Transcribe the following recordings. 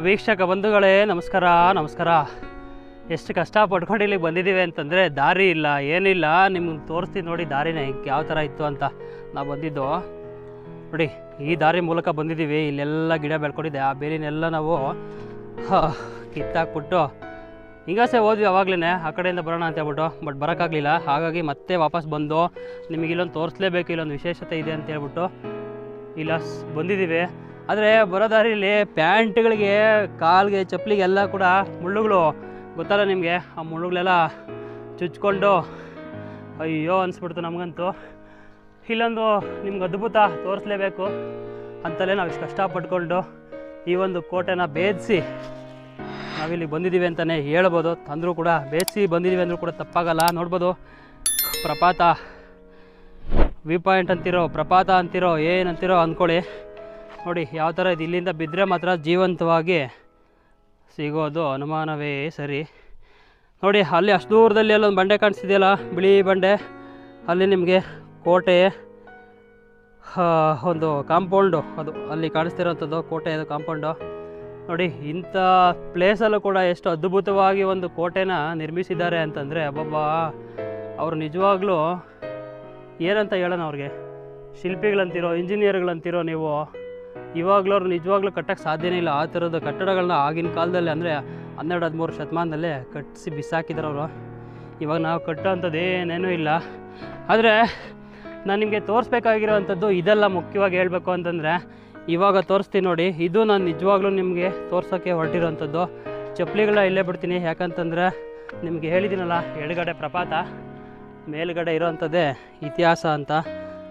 ವೀಕ್ಷಕ ಬಂಧುಗಳೇ ನಮಸ್ಕಾರ ನಮಸ್ಕಾರ. ಎಷ್ಟು ಕಷ್ಟಪಟ್ಕೊಂಡು ಇಲ್ಲಿಗೆ ಬಂದಿದ್ದೀವಿ ಅಂತಂದರೆ ದಾರಿ ಇಲ್ಲ ಏನಿಲ್ಲ. ನಿಮ್ಗೆ ತೋರಿಸ್ತೀನಿ ನೋಡಿ ದಾರಿನ ಯಾವ ಥರ ಇತ್ತು ಅಂತ. ನಾವು ಬಂದಿದ್ದು ನೋಡಿ ಈ ದಾರಿ ಮೂಲಕ ಬಂದಿದ್ದೀವಿ. ಇಲ್ಲೆಲ್ಲ ಗಿಡ ಬೆಳ್ಕೊಂಡಿದೆ. ಆ ಬೇಲಿನೆಲ್ಲ ನಾವು ಕಿತ್ತಾಕ್ಬಿಟ್ಟು ಹಿಂಗಾಸೆ ಹೋದ್ವಿ ಅವಾಗಲೇ ಆ ಕಡೆಯಿಂದ ಬರೋಣ ಅಂತ ಹೇಳ್ಬಿಟ್ಟು. ಬಟ್ ಬರೋಕ್ಕಾಗಲಿಲ್ಲ. ಹಾಗಾಗಿ ಮತ್ತೆ ವಾಪಸ್ ಬಂದು ನಿಮಗೆ ಇಲ್ಲೊಂದು ತೋರಿಸ್ಲೇಬೇಕು, ಇಲ್ಲೊಂದು ವಿಶೇಷತೆ ಇದೆ ಅಂತ ಹೇಳ್ಬಿಟ್ಟು ಇಲ್ಲ ಬಂದಿದ್ದೀವಿ. ಆದರೆ ಬರೋ ದಾರಿಲಿ ಪ್ಯಾಂಟ್ಗಳಿಗೆ ಕಾಲಿಗೆ ಚಪ್ಪಲಿಗೆಲ್ಲ ಕೂಡ ಮುಳ್ಳುಗಳು ಗೊತ್ತಲ್ಲ ನಿಮಗೆ. ಆ ಮುಳ್ಳುಗಳೆಲ್ಲ ಚುಚ್ಕೊಂಡು ಅಯ್ಯೋ ಅನಿಸ್ಬಿಡ್ತು ನಮಗಂತೂ. ಇಲ್ಲೊಂದು ನಿಮ್ಗೆ ಅದ್ಭುತ ತೋರಿಸ್ಲೇಬೇಕು ಅಂತಲೇ ನಾವು ಇಷ್ಟು ಕಷ್ಟಪಟ್ಕೊಂಡು ಈ ಒಂದು ಕೋಟೆನ ಭೇದಿಸಿ ನಾವಿಲ್ಲಿ ಬಂದಿದ್ದೀವಿ ಅಂತಲೇ ಹೇಳ್ಬೋದು. ಅಂದರೂ ಕೂಡ ಭೇದಿಸಿ ಬಂದಿದ್ದೀವಿ ಅಂದರೂ ಕೂಡ ತಪ್ಪಾಗಲ್ಲ. ನೋಡ್ಬೋದು ಪ್ರಪಾತ ವ್ಯೂ ಪಾಯಿಂಟ್ ಅಂತಿರೋ ಪ್ರಪಾತ ಅಂತಿರೋ ಏನಂತಿರೋ ಅಂದ್ಕೊಳ್ಳಿ. ನೋಡಿ ಯಾವ ಥರ ಇದು. ಇಲ್ಲಿಂದ ಬಿದ್ದರೆ ಮಾತ್ರ ಜೀವಂತವಾಗಿ ಸಿಗೋದು ಅನುಮಾನವೇ ಸರಿ. ನೋಡಿ ಅಲ್ಲಿ ಅಷ್ಟು ದೂರದಲ್ಲಿ ಅಲ್ಲೊಂದು ಬಂಡೆ ಕಾಣಿಸ್ತಿದೆಯಲ್ಲ, ಬಿಳಿ ಬಂಡೆ. ಅಲ್ಲಿ ನಿಮಗೆ ಕೋಟೆ ಒಂದು ಕಾಂಪೌಂಡು ಅದು ಅಲ್ಲಿ ಕಾಣಿಸ್ತಿರೋಂಥದ್ದು ಕೋಟೆ, ಅದು ಕಾಂಪೌಂಡು. ನೋಡಿ ಇಂಥ ಪ್ಲೇಸಲ್ಲೂ ಕೂಡ ಎಷ್ಟು ಅದ್ಭುತವಾಗಿ ಒಂದು ಕೋಟೆನ ನಿರ್ಮಿಸಿದ್ದಾರೆ ಅಂತಂದರೆ ಅಬ್ಬಬ್ಬಾ, ಅವರು ನಿಜವಾಗ್ಲೂ ಏನಂತ ಹೇಳೋಣ ಅವ್ರಿಗೆ. ಶಿಲ್ಪಿಗಳಂತಿರೋ ಇಂಜಿನಿಯರ್ಗಳಂತಿರೋ ನೀವು, ಇವಾಗಲೂ ಅವ್ರು ನಿಜವಾಗ್ಲೂ ಕಟ್ಟೋಕ್ಕೆ ಸಾಧ್ಯನೇ ಇಲ್ಲ. ಆ ಥರದ ಕಟ್ಟಡಗಳನ್ನ ಆಗಿನ ಕಾಲದಲ್ಲಿ ಅಂದರೆ 12-13 ಶತಮಾನದಲ್ಲೇ ಕಟ್ಟಿಸಿ ಬಿಸಾಕಿದ್ರು ಅವರು. ಇವಾಗ ನಾವು ಕಟ್ಟೋವಂಥದ್ದು ಏನೇನೂ ಇಲ್ಲ. ಆದರೆ ನಾನು ನಿಮಗೆ ತೋರಿಸ್ಬೇಕಾಗಿರೋವಂಥದ್ದು ಇದೆಲ್ಲ. ಮುಖ್ಯವಾಗಿ ಹೇಳಬೇಕು ಅಂತಂದರೆ ಇವಾಗ ತೋರಿಸ್ತೀನಿ ನೋಡಿ. ಇದು ನಾನು ನಿಜವಾಗ್ಲೂ ನಿಮಗೆ ತೋರ್ಸೋಕ್ಕೆ ಹೊರಟಿರೋವಂಥದ್ದು. ಚಪ್ಪಲಿಗಳನ್ನ ಇಲ್ಲೇ ಬಿಡ್ತೀನಿ, ಯಾಕಂತಂದರೆ ನಿಮಗೆ ಹೇಳಿದ್ದೀನಲ್ಲ ಎಡಗಡೆ ಪ್ರಪಾತ, ಮೇಲುಗಡೆ ಇರೋವಂಥದ್ದೇ ಇತಿಹಾಸ ಅಂತ.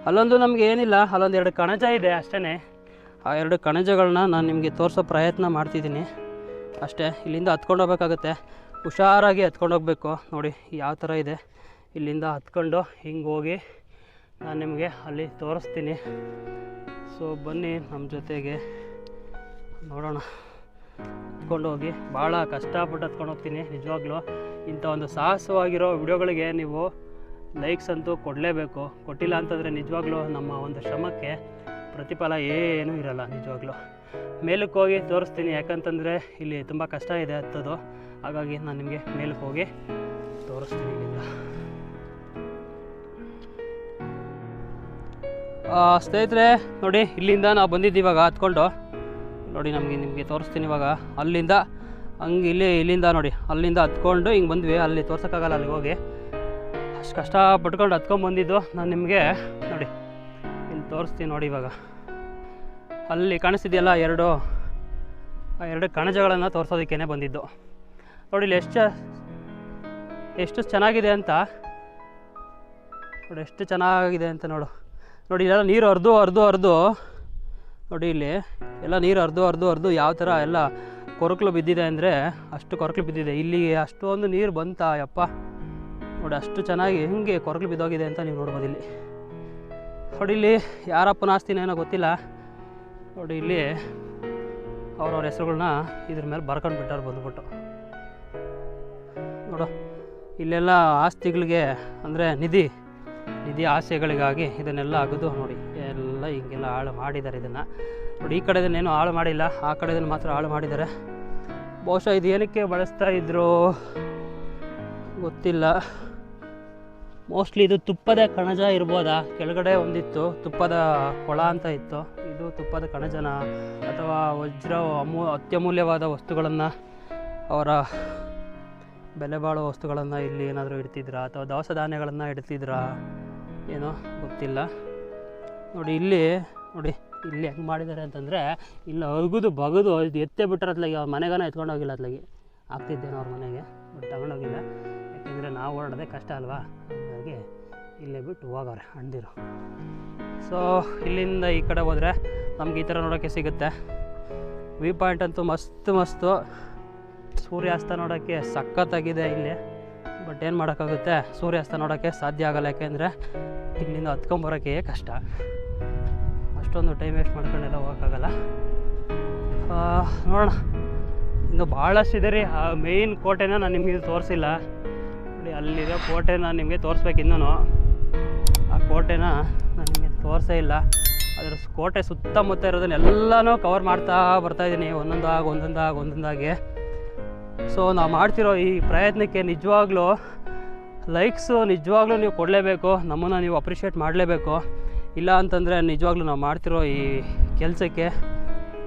ಅಲ್ಲೊಂದು ನಮಗೆ ಏನಿಲ್ಲ, ಅಲ್ಲೊಂದು 2 ಕಣಜ ಇದೆ ಅಷ್ಟೇ. ಆ 2 ಕಣಜಗಳನ್ನ ನಾನು ನಿಮಗೆ ತೋರಿಸೋ ಪ್ರಯತ್ನ ಮಾಡ್ತಿದ್ದೀನಿ ಅಷ್ಟೇ. ಇಲ್ಲಿಂದ ಹತ್ಕೊಂಡು ಹೋಗ್ಬೇಕಾಗತ್ತೆ, ಹುಷಾರಾಗಿ ಹತ್ಕೊಂಡು ಹೋಗಬೇಕು. ನೋಡಿ ಯಾವ ಥರ ಇದೆ. ಇಲ್ಲಿಂದ ಹತ್ಕೊಂಡು ಹಿಂಗೆ ಹೋಗಿ ನಾನು ನಿಮಗೆ ಅಲ್ಲಿ ತೋರಿಸ್ತೀನಿ. ಸೊ ಬನ್ನಿ ನಮ್ಮ ಜೊತೆಗೆ ನೋಡೋಣ. ಹತ್ಕೊಂಡು ಹೋಗಿ ಭಾಳ ಕಷ್ಟಪಟ್ಟು ಹತ್ಕೊಂಡು ಹೋಗ್ತೀನಿ ನಿಜವಾಗ್ಲೂ. ಇಂಥ ಒಂದು ಸಾಹಸವಾಗಿರೋ ವಿಡಿಯೋಗಳಿಗೆ ನೀವು ಲೈಕ್ಸ್ ಅಂತೂ ಕೊಡಲೇಬೇಕು. ಕೊಟ್ಟಿಲ್ಲ ಅಂತಂದರೆ ನಿಜವಾಗ್ಲೂ ನಮ್ಮ ಒಂದು ಶ್ರಮಕ್ಕೆ ಪ್ರತಿಫಲ ಏನೂ ಇರಲ್ಲ ನಿಜವಾಗ್ಲೂ. ಮೇಲಕ್ಕೆ ಹೋಗಿ ತೋರಿಸ್ತೀನಿ, ಯಾಕಂತಂದರೆ ಇಲ್ಲಿ ತುಂಬ ಕಷ್ಟ ಇದೆ ಹತ್ತೋದು. ಹಾಗಾಗಿ ನಾನು ನಿಮಗೆ ಮೇಲಕ್ಕೆ ಹೋಗಿ ತೋರಿಸ್ತೀನಿ ಇಲ್ಲಿಂದ. ಸ್ನೇಹಿತರೆ ನೋಡಿ ಇಲ್ಲಿಂದ ನಾವು ಬಂದಿದ್ದೀವಿ ಇವಾಗ ಹತ್ಕೊಂಡು. ನೋಡಿ ನಿಮಗೆ ತೋರಿಸ್ತೀನಿ ಇವಾಗ. ಅಲ್ಲಿಂದ ಹಂಗೆ ಇಲ್ಲಿಂದ ನೋಡಿ ಅಲ್ಲಿಂದ ಹತ್ಕೊಂಡು ಹಿಂಗೆ ಬಂದ್ವಿ. ಅಲ್ಲಿ ತೋರ್ಸೋಕ್ಕಾಗಲ್ಲ ಅಲ್ಲಿಗೆ ಹೋಗಿ. ಅಷ್ಟು ಕಷ್ಟಪಟ್ಕೊಂಡು ಹತ್ಕೊಂಡ್ಬಂದಿದ್ದು ನಾನು ನಿಮಗೆ ನೋಡಿ ಇಲ್ಲಿ ತೋರಿಸ್ತೀನಿ. ನೋಡಿ ಇವಾಗ ಅಲ್ಲಿ ಕಾಣಿಸ್ತಿದೆಯಲ್ಲ ಎರಡು ಕಣಜಗಳನ್ನು ತೋರಿಸೋದಕ್ಕೇ ಬಂದಿದ್ದು. ನೋಡಿ ಇಲ್ಲಿ ಎಷ್ಟು ಚೆನ್ನಾಗಿದೆ ಅಂತ ನೋಡಿ. ಎಷ್ಟು ಚೆನ್ನಾಗಿದೆ ಅಂತ ನೋಡಿ ಇಲ್ಲೆಲ್ಲ ನೀರು ಹರಿದು ನೋಡಿ ಇಲ್ಲಿ ಎಲ್ಲ ನೀರು ಹರಿದು ಯಾವ ಥರ ಎಲ್ಲ ಕೊರಕಲು ಬಿದ್ದಿದೆ ಅಂದರೆ ಅಷ್ಟು ಕೊರಕಲು ಬಿದ್ದಿದೆ. ಇಲ್ಲಿ ಅಷ್ಟೊಂದು ನೀರು ಬಂತಾ ಯಪ್ಪ. ನೋಡಿ ಅಷ್ಟು ಚೆನ್ನಾಗಿ ಹಿಂಗೆ ಕೊರಕಲು ಬಿದ್ದೋಗಿದೆ ಅಂತ ನೀವು ನೋಡ್ಬೋದು ಇಲ್ಲಿ. ನೋಡಿ ಇಲ್ಲಿ ಯಾರಪ್ಪನ ಆಸ್ತಿನೇನೋ ಗೊತ್ತಿಲ್ಲ. ನೋಡಿ ಇಲ್ಲಿ ಅವ್ರವ್ರ ಹೆಸರುಗಳನ್ನ ಇದ್ರ ಮೇಲೆ ಬರ್ಕೊಂಡು ಬಿಟ್ಟವ್ರು ಬಂದುಬಿಟ್ಟು. ನೋಡು ಇಲ್ಲೆಲ್ಲ ಆಸ್ತಿಗಳಿಗೆ ಅಂದರೆ ನಿಧಿ ಆಸೆಗಳಿಗಾಗಿ ಇದನ್ನೆಲ್ಲ ಅಗದು ನೋಡಿ ಎಲ್ಲ ಹಿಂಗೆಲ್ಲ ಹಾಳು ಮಾಡಿದ್ದಾರೆ. ಇದನ್ನು ನೋಡಿ ಈ ಕಡೆದನ್ನೇನು ಹಾಳು ಮಾಡಿಲ್ಲ, ಆ ಕಡೆದನ್ನು ಮಾತ್ರ ಹಾಳು ಮಾಡಿದ್ದಾರೆ. ಬಹುಶಃ ಇದು ಏನಕ್ಕೆ ಬಳಸ್ತಾ ಇದ್ರು ಗೊತ್ತಿಲ್ಲ. ಮೋಸ್ಟ್ಲಿ ಇದು ತುಪ್ಪದ ಕಣಜ ಇರ್ಬೋದಾ. ಕೆಳಗಡೆ ಒಂದಿತ್ತು ತುಪ್ಪದ ಕೊಳ ಅಂತ ಇತ್ತು. ಇದು ತುಪ್ಪದ ಕಣಜನ ಅಥವಾ ವಜ್ರ ಅತ್ಯಮೂಲ್ಯವಾದ ವಸ್ತುಗಳನ್ನು, ಅವರ ಬೆಲೆ ಬಾಳುವ ವಸ್ತುಗಳನ್ನು ಇಲ್ಲಿ ಏನಾದರೂ ಇಡ್ತಿದ್ರಾ ಅಥವಾ ದವಸ ಧಾನ್ಯಗಳನ್ನು ಇಡ್ತಿದ್ರಾ ಏನೋ ಗೊತ್ತಿಲ್ಲ. ನೋಡಿ ಇಲ್ಲಿ ಹೆಂಗೆ ಮಾಡಿದ್ದಾರೆ ಅಂತಂದರೆ ಇಲ್ಲಿ ಬಗದು ಇದು ಎತ್ತೇ ಬಿಟ್ಟರೆ ಅತ್ಲಾಗಿ ಅವ್ರ ಮನೆಗಾನ ಎತ್ಕೊಂಡು ಹೋಗಿಲ್ಲ. ಅತ್ಲಾಗಿ ಆಗ್ತಿದ್ದೇನೋ ಅವ್ರ ಮನೆಗೆ, ಬಟ್ ತಗೊಂಡೋಗಿಲ್ಲ. ಯಾಕೆಂದರೆ ನಾವು ಓಡಾಡೋದೇ ಕಷ್ಟ ಅಲ್ವಾ. ಹಾಗಾಗಿ ಇಲ್ಲೇ ಬಿಟ್ಟು ಹೋಗವ್ರೆ ಅಣ್ದಿರು. ಸೊ ಇಲ್ಲಿಂದ ಈ ಕಡೆ ಹೋದರೆ ನಮ್ಗೆ ಈ ಥರ ನೋಡೋಕ್ಕೆ ಸಿಗುತ್ತೆ. ವ್ಯೂ ಪಾಯಿಂಟ್ ಅಂತೂ ಮಸ್ತು. ಸೂರ್ಯಾಸ್ತ ನೋಡೋಕ್ಕೆ ಸಖತ್ತಾಗಿದೆ ಇಲ್ಲಿ. ಬಟ್ ಏನು ಮಾಡೋಕ್ಕಾಗುತ್ತೆ, ಸೂರ್ಯಾಸ್ತ ನೋಡೋಕ್ಕೆ ಸಾಧ್ಯ ಆಗೋಲ್ಲ. ಯಾಕೆಂದರೆ ಇಲ್ಲಿಂದ ಹತ್ಕೊಂಬರೋಕ್ಕೆ ಕಷ್ಟ. ಅಷ್ಟೊಂದು ಟೈಮ್ ವೇಸ್ಟ್ ಮಾಡ್ಕೊಂಡೆಲ್ಲ ಹೋಗೋಕ್ಕಾಗಲ್ಲ. ನೋಡೋಣ, ಇನ್ನು ಭಾಳಷ್ಟಿದೆ ರೀ. ಆ ಮೇಯ್ನ್ ಕೋಟೆನ ನಾನು ನಿಮಗೆ ತೋರಿಸಿಲ್ಲ. ನೋಡಿ ಅಲ್ಲಿರೋ ಕೋಟೆ ನಾನು ನಿಮಗೆ ತೋರಿಸ್ಬೇಕು. ಇನ್ನೂ ಆ ಕೋಟೆನ ನಾನು ನಿಮಗೆ ತೋರಿಸೇ ಇಲ್ಲ. ಅದರ ಕೋಟೆ ಸುತ್ತಮುತ್ತ ಇರೋದನ್ನ ಎಲ್ಲನೂ ಕವರ್ ಮಾಡ್ತಾ ಬರ್ತಾಯಿದ್ದೀನಿ ಒಂದೊಂದಾಗಿ. ಸೊ ನಾವು ಮಾಡ್ತಿರೋ ಈ ಪ್ರಯತ್ನಕ್ಕೆ ನಿಜವಾಗ್ಲೂ ಲೈಕ್ಸು ನಿಜವಾಗ್ಲೂ ನೀವು ಕೊಡಲೇಬೇಕು, ನಮ್ಮನ್ನು ನೀವು ಅಪ್ರಿಷಿಯೇಟ್ ಮಾಡಲೇಬೇಕು. ಇಲ್ಲ ಅಂತಂದರೆ ನಿಜವಾಗ್ಲೂ ನಾವು ಮಾಡ್ತಿರೋ ಈ ಕೆಲಸಕ್ಕೆ,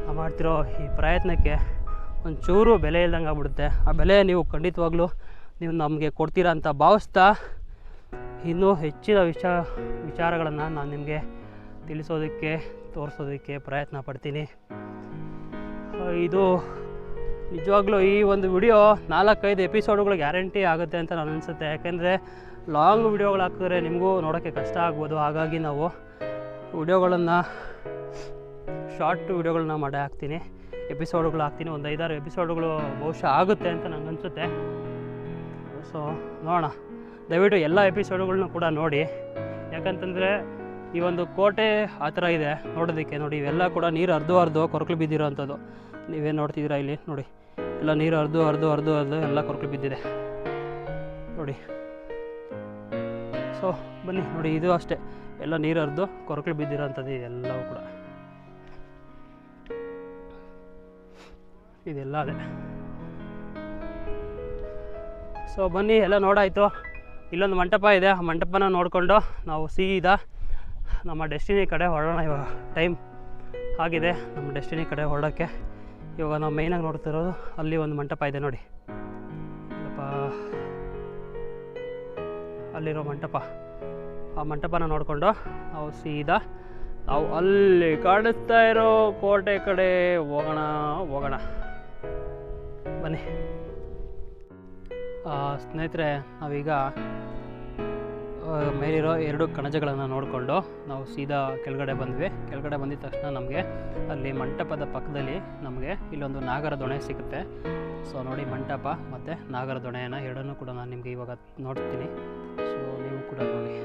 ನಾವು ಮಾಡ್ತಿರೋ ಈ ಪ್ರಯತ್ನಕ್ಕೆ ಒಂಚೂರು ಬೆಲೆ ಇಲ್ದಂಗೆ ಆಗ್ಬಿಡುತ್ತೆ. ಆ ಬೆಲೆ ನೀವು ಖಂಡಿತವಾಗ್ಲೂ ನೀವು ನಮಗೆ ಕೊಡ್ತೀರಾ ಅಂತ ಭಾವಿಸ್ತಾ ಇನ್ನೂ ಹೆಚ್ಚಿನ ವಿಚಾರಗಳನ್ನು ನಾನು ನಿಮಗೆ ತಿಳಿಸೋದಕ್ಕೆ ತೋರಿಸೋದಕ್ಕೆ ಪ್ರಯತ್ನ ಪಡ್ತೀನಿ. ಇದು ನಿಜವಾಗ್ಲೂ ಈ ಒಂದು ವಿಡಿಯೋ 4-5 ಎಪಿಸೋಡುಗಳು ಗ್ಯಾರಂಟಿ ಆಗುತ್ತೆ ಅಂತ ನಾನು ಅನಿಸುತ್ತೆ. ಯಾಕೆಂದರೆ ಲಾಂಗ್ ವಿಡಿಯೋಗಳು ಹಾಕಿದ್ರೆ ನಿಮಗೂ ನೋಡೋಕ್ಕೆ ಕಷ್ಟ ಆಗ್ಬೋದು. ಹಾಗಾಗಿ ನಾವು ವಿಡಿಯೋಗಳನ್ನು ಶಾರ್ಟ್ ವಿಡಿಯೋಗಳನ್ನ ಮಾಡಿ ಹಾಕ್ತೀನಿ, ಎಪಿಸೋಡುಗಳು ಹಾಕ್ತೀನಿ. ಒಂದು 5-6 ಎಪಿಸೋಡುಗಳು ಬಹುಶಃ ಆಗುತ್ತೆ ಅಂತ ನನಗೆ ಅನಿಸುತ್ತೆ. ಸೊ ನೋಡೋಣ, ದಯವಿಟ್ಟು ಎಲ್ಲ ಎಪಿಸೋಡುಗಳನ್ನೂ ಕೂಡ ನೋಡಿ. ಯಾಕಂತಂದರೆ ಈ ಒಂದು ಕೋಟೆ ಆ ಥರ ಇದೆ ನೋಡೋದಕ್ಕೆ. ನೋಡಿ, ಇವೆಲ್ಲ ಕೂಡ ನೀರು ಹರಿದು ಕೊರಕಲು ಬಿದ್ದಿರೋ ಅಂಥದ್ದು. ನೀವೇನು ನೋಡ್ತಿದ್ದೀರಾ ಇಲ್ಲಿ ನೋಡಿ, ಎಲ್ಲ ನೀರು ಹರಿದು ಎಲ್ಲ ಕೊರಕಲು ಬಿದ್ದಿದೆ ನೋಡಿ. ಸೊ ಬನ್ನಿ ನೋಡಿ, ಇದು ಅಷ್ಟೇ, ಎಲ್ಲ ನೀರು ಹರಿದು ಕೊರಕಲು ಬಿದ್ದಿರೋ ಅಂಥದ್ದು ಇದೆಲ್ಲವೂ ಕೂಡ. ಇದೆಲ್ಲ ಅದೇ. ಸೊ ಬನ್ನಿ, ಎಲ್ಲ ನೋಡಾಯಿತು. ಇಲ್ಲೊಂದು ಮಂಟಪ ಇದೆ, ಆ ಮಂಟಪನ ನೋಡಿಕೊಂಡು ನಾವು ಸೀದಾ ನಮ್ಮ ಡೆಸ್ಟಿನಿ ಕಡೆ ಹೊರಡೋಣ. ಇವಾಗ ಟೈಮ್ ಆಗಿದೆ ನಮ್ಮ ಡೆಸ್ಟಿನಿ ಕಡೆ ಹೊರಡೋಕ್ಕೆ. ಇವಾಗ ನಾವು ಮೇಯ್ನಾಗಿ ನೋಡ್ತಿರೋದು ಅಲ್ಲಿ ಒಂದು ಮಂಟಪ ಇದೆ ನೋಡಿ, ಅಲ್ಲಿರೋ ಮಂಟಪ. ಆ ಮಂಟಪನ ನೋಡಿಕೊಂಡು ನಾವು ಸೀದಾ ನಾವು ಅಲ್ಲಿ ಕಾಣಿಸ್ತಾ ಇರೋ ಕೋಟೆ ಕಡೆ ಹೋಗೋಣ ಬನ್ನಿ. ಸ್ನೇಹಿತರೆ, ನಾವೀಗ ಮೇಲಿರೋ 2 ಕಣಜಗಳನ್ನು ನೋಡಿಕೊಂಡು ನಾವು ಸೀದಾ ಕೆಳಗಡೆ ಬಂದ್ವಿ. ಕೆಳಗಡೆ ಬಂದಿದ ತಕ್ಷಣ ನಮಗೆ ಅಲ್ಲಿ ಮಂಟಪದ ಪಕ್ಕದಲ್ಲಿ ನಮಗೆ ಇಲ್ಲೊಂದು ನಾಗರ ದೊಣೆ ಸಿಗುತ್ತೆ. ಸೊ ನೋಡಿ, ಮಂಟಪ ಮತ್ತು ನಾಗರ ದೊಣೆಯನ್ನು ಎರಡನ್ನೂ ಕೂಡ ನಾನು ನಿಮಗೆ ಇವಾಗ ನೋಡ್ತೀನಿ. ಸೊ ನೀವು ಕೂಡ ನೋಡಿ,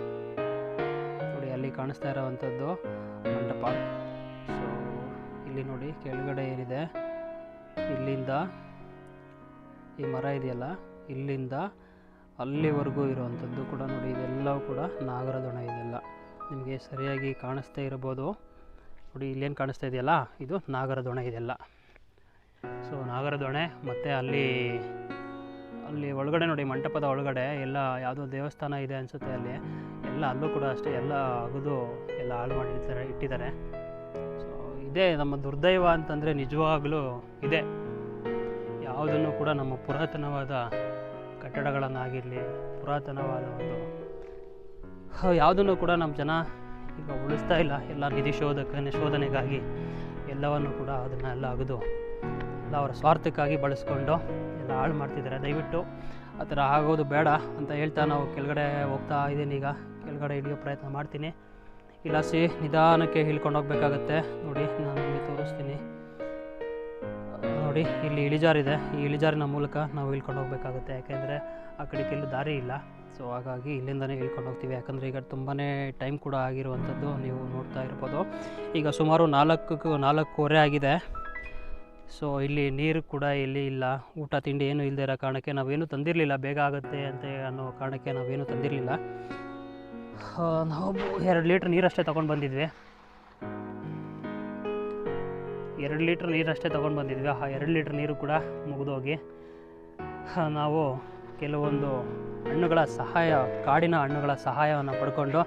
ಅಲ್ಲಿ ಕಾಣಿಸ್ತಾ ಇರೋವಂಥದ್ದು ಮಂಟಪ. ಸೊ ಇಲ್ಲಿ ನೋಡಿ, ಕೆಳಗಡೆ ಏನಿದೆ, ಇಲ್ಲಿಂದ ಈ ಮರ ಇದೆಯಲ್ಲ, ಇಲ್ಲಿಂದ ಅಲ್ಲಿವರೆಗೂ ಇರುವಂಥದ್ದು ಕೂಡ ನೋಡಿ, ಇದೆಲ್ಲವೂ ಕೂಡ ನಾಗರ ದೊಣೆ. ಇದೆಲ್ಲ ನಿಮಗೆ ಸರಿಯಾಗಿ ಕಾಣಿಸ್ತಾ ಇರ್ಬೋದು ನೋಡಿ, ಇಲ್ಲೇನು ಕಾಣಿಸ್ತಾ ಇದೆಯಲ್ಲ, ಇದು ನಾಗರ ದೊಣೆ ಇದೆಲ್ಲ. ಸೊ ನಾಗರ ದೊಣೆ ಮತ್ತು ಅಲ್ಲಿ ಒಳಗಡೆ ನೋಡಿ, ಮಂಟಪದ ಒಳಗಡೆ ಎಲ್ಲ ಯಾವುದೋ ದೇವಸ್ಥಾನ ಇದೆ ಅನಿಸುತ್ತೆ. ಅಲ್ಲಿ ಎಲ್ಲ ಅಲ್ಲೂ ಕೂಡ ಅಷ್ಟೇ, ಎಲ್ಲ ಅಗದು ಎಲ್ಲ ಹಾಳು ಇಟ್ಟಿದ್ದಾರೆ. ಸೊ ಇದೇ ನಮ್ಮ ದುರ್ದೈವ ಅಂತಂದರೆ ನಿಜವಾಗಲೂ ಇದೆ. ಯಾವುದನ್ನು ಕೂಡ ನಮ್ಮ ಪುರಾತನವಾದ ಕಟ್ಟಡಗಳನ್ನಾಗಿರಲಿ, ಪುರಾತನವಾದ ಒಂದು ಯಾವುದನ್ನು ಕೂಡ ನಮ್ಮ ಜನ ಈಗ ಉಳಿಸ್ತಾ ಇಲ್ಲ. ಎಲ್ಲ ನಿಧಿ ಶೋಧನೆಗಾಗಿ ಎಲ್ಲವನ್ನು ಕೂಡ ಅದನ್ನೆಲ್ಲ ಅಗದು ಎಲ್ಲ ಅವರ ಸ್ವಾರ್ಥಕ್ಕಾಗಿ ಬಳಸ್ಕೊಂಡು ಎಲ್ಲ ಹಾಳು ಮಾಡ್ತಿದ್ದಾರೆ. ದಯವಿಟ್ಟು ಆ ಥರ ಆಗೋದು ಬೇಡ ಅಂತ ಹೇಳ್ತಾ ನಾವು ಕೆಳಗಡೆ ಹೋಗ್ತಾ ಇದ್ದೀನಿ. ಈಗ ಕೆಳಗಡೆ ಇಳಿಯೋ ಪ್ರಯತ್ನ ಮಾಡ್ತೀನಿ. ಇಲಾಸಿ ನಿಧಾನಕ್ಕೆ ಇಳ್ಕೊಂಡು ಹೋಗ್ಬೇಕಾಗತ್ತೆ ನೋಡಿ, ನಾನು ನಿಮಗೆ ತೋರಿಸ್ತೀನಿ ನೋಡಿ. ಇಲ್ಲಿ ಇಳಿಜಾರಿದೆ, ಈ ಇಳಿಜಾರಿನ ಮೂಲಕ ನಾವು ಇಳ್ಕೊಂಡು ಹೋಗಬೇಕಾಗುತ್ತೆ. ಯಾಕೆಂದರೆ ಆ ಕಡೆಗೆ ಎಲ್ಲೂ ದಾರಿ ಇಲ್ಲ. ಸೊ ಹಾಗಾಗಿ ಇಲ್ಲಿಂದನೇ ಇಳ್ಕೊಂಡು ಹೋಗ್ತೀವಿ. ಯಾಕಂದರೆ ಈಗ ತುಂಬಾ ಟೈಮ್ ಕೂಡ ಆಗಿರುವಂಥದ್ದು ನೀವು ನೋಡ್ತಾ ಇರ್ಬೋದು. ಈಗ ಸುಮಾರು 4:15 ಆಗಿದೆ. ಸೊ ಇಲ್ಲಿ ನೀರು ಕೂಡ ಇಲ್ಲಿ ಇಲ್ಲ, ಊಟ ತಿಂಡಿ ಏನೂ ಇಲ್ಲದೆ ಇರೋ ಕಾರಣಕ್ಕೆ ನಾವೇನು ತಂದಿರಲಿಲ್ಲ. ಬೇಗ ಆಗುತ್ತೆ ಅಂತ ಅನ್ನೋ ಕಾರಣಕ್ಕೆ ನಾವೇನು ತಂದಿರಲಿಲ್ಲ. ನಾವು 2 ಲೀಟ್ರ್ ನೀರಷ್ಟೇ ತೊಗೊಂಡು ಬಂದಿದ್ವಿ. 2 ಲೀಟ್ರ್ ನೀರಷ್ಟೇ ತೊಗೊಂಡು ಬಂದಿದ್ವಿ. ಆ 2 ಲೀಟ್ರ್ ನೀರು ಕೂಡ ಮುಗಿದೋಗಿ ನಾವು ಕೆಲವೊಂದು ಹಣ್ಣುಗಳ ಸಹಾಯ, ಕಾಡಿನ ಹಣ್ಣುಗಳ ಸಹಾಯವನ್ನು ಪಡ್ಕೊಂಡು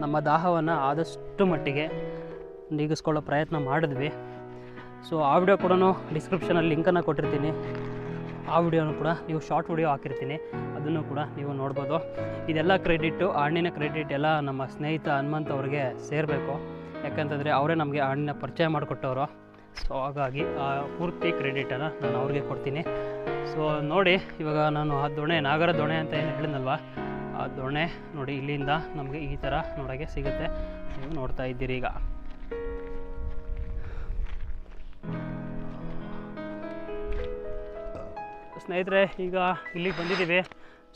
ನಮ್ಮ ದಾಹವನ್ನು ಆದಷ್ಟು ಮಟ್ಟಿಗೆ ನೀಗಿಸ್ಕೊಳ್ಳೋ ಪ್ರಯತ್ನ ಮಾಡಿದ್ವಿ. ಸೊ ಆ ವಿಡಿಯೋ ಕೂಡ ಡಿಸ್ಕ್ರಿಪ್ಷನಲ್ಲಿ ಲಿಂಕನ್ನು ಕೊಟ್ಟಿರ್ತೀನಿ. ಆ ವಿಡಿಯೋನು ಕೂಡ ನೀವು ಶಾರ್ಟ್ ವಿಡಿಯೋ ಹಾಕಿರ್ತೀನಿ, ಅದನ್ನು ಕೂಡ ನೀವು ನೋಡ್ಬೋದು. ಇದೆಲ್ಲ ಕ್ರೆಡಿಟ್ಟು, ಹಣ್ಣಿನ ಕ್ರೆಡಿಟ್ ಎಲ್ಲ ನಮ್ಮ ಸ್ನೇಹಿತ ಹನುಮಂತ್ ಅವ್ರಿಗೆ ಸೇರಬೇಕು. ಯಾಕಂತಂದರೆ ಅವರೇ ನಮಗೆ ಹಣ್ಣಿನ ಪರಿಚಯ ಮಾಡಿಕೊಟ್ಟವರು. ಸೊ ಹಾಗಾಗಿ ಆ ಪೂರ್ತಿ ಕ್ರೆಡಿಟನ್ನು ನಾನು ಅವ್ರಿಗೆ ಕೊಡ್ತೀನಿ. ಸೊ ನೋಡಿ, ಇವಾಗ ನಾನು ಆ ದೊಣೆ, ನಾಗರ ದೊಣೆ ಅಂತ ಏನು ಹೇಳಿದ್ನಲ್ವ, ಆ ದೊಣೆ ನೋಡಿ ಇಲ್ಲಿಂದ ನಮಗೆ ಈ ಥರ ನೋಡೋಕ್ಕೆ ಸಿಗುತ್ತೆ. ನೀವು ನೋಡ್ತಾ ಇದ್ದೀರಿ. ಈಗ ಸ್ನೇಹಿತರೆ, ಈಗ ಇಲ್ಲಿಗೆ ಬಂದಿದ್ದೀವಿ.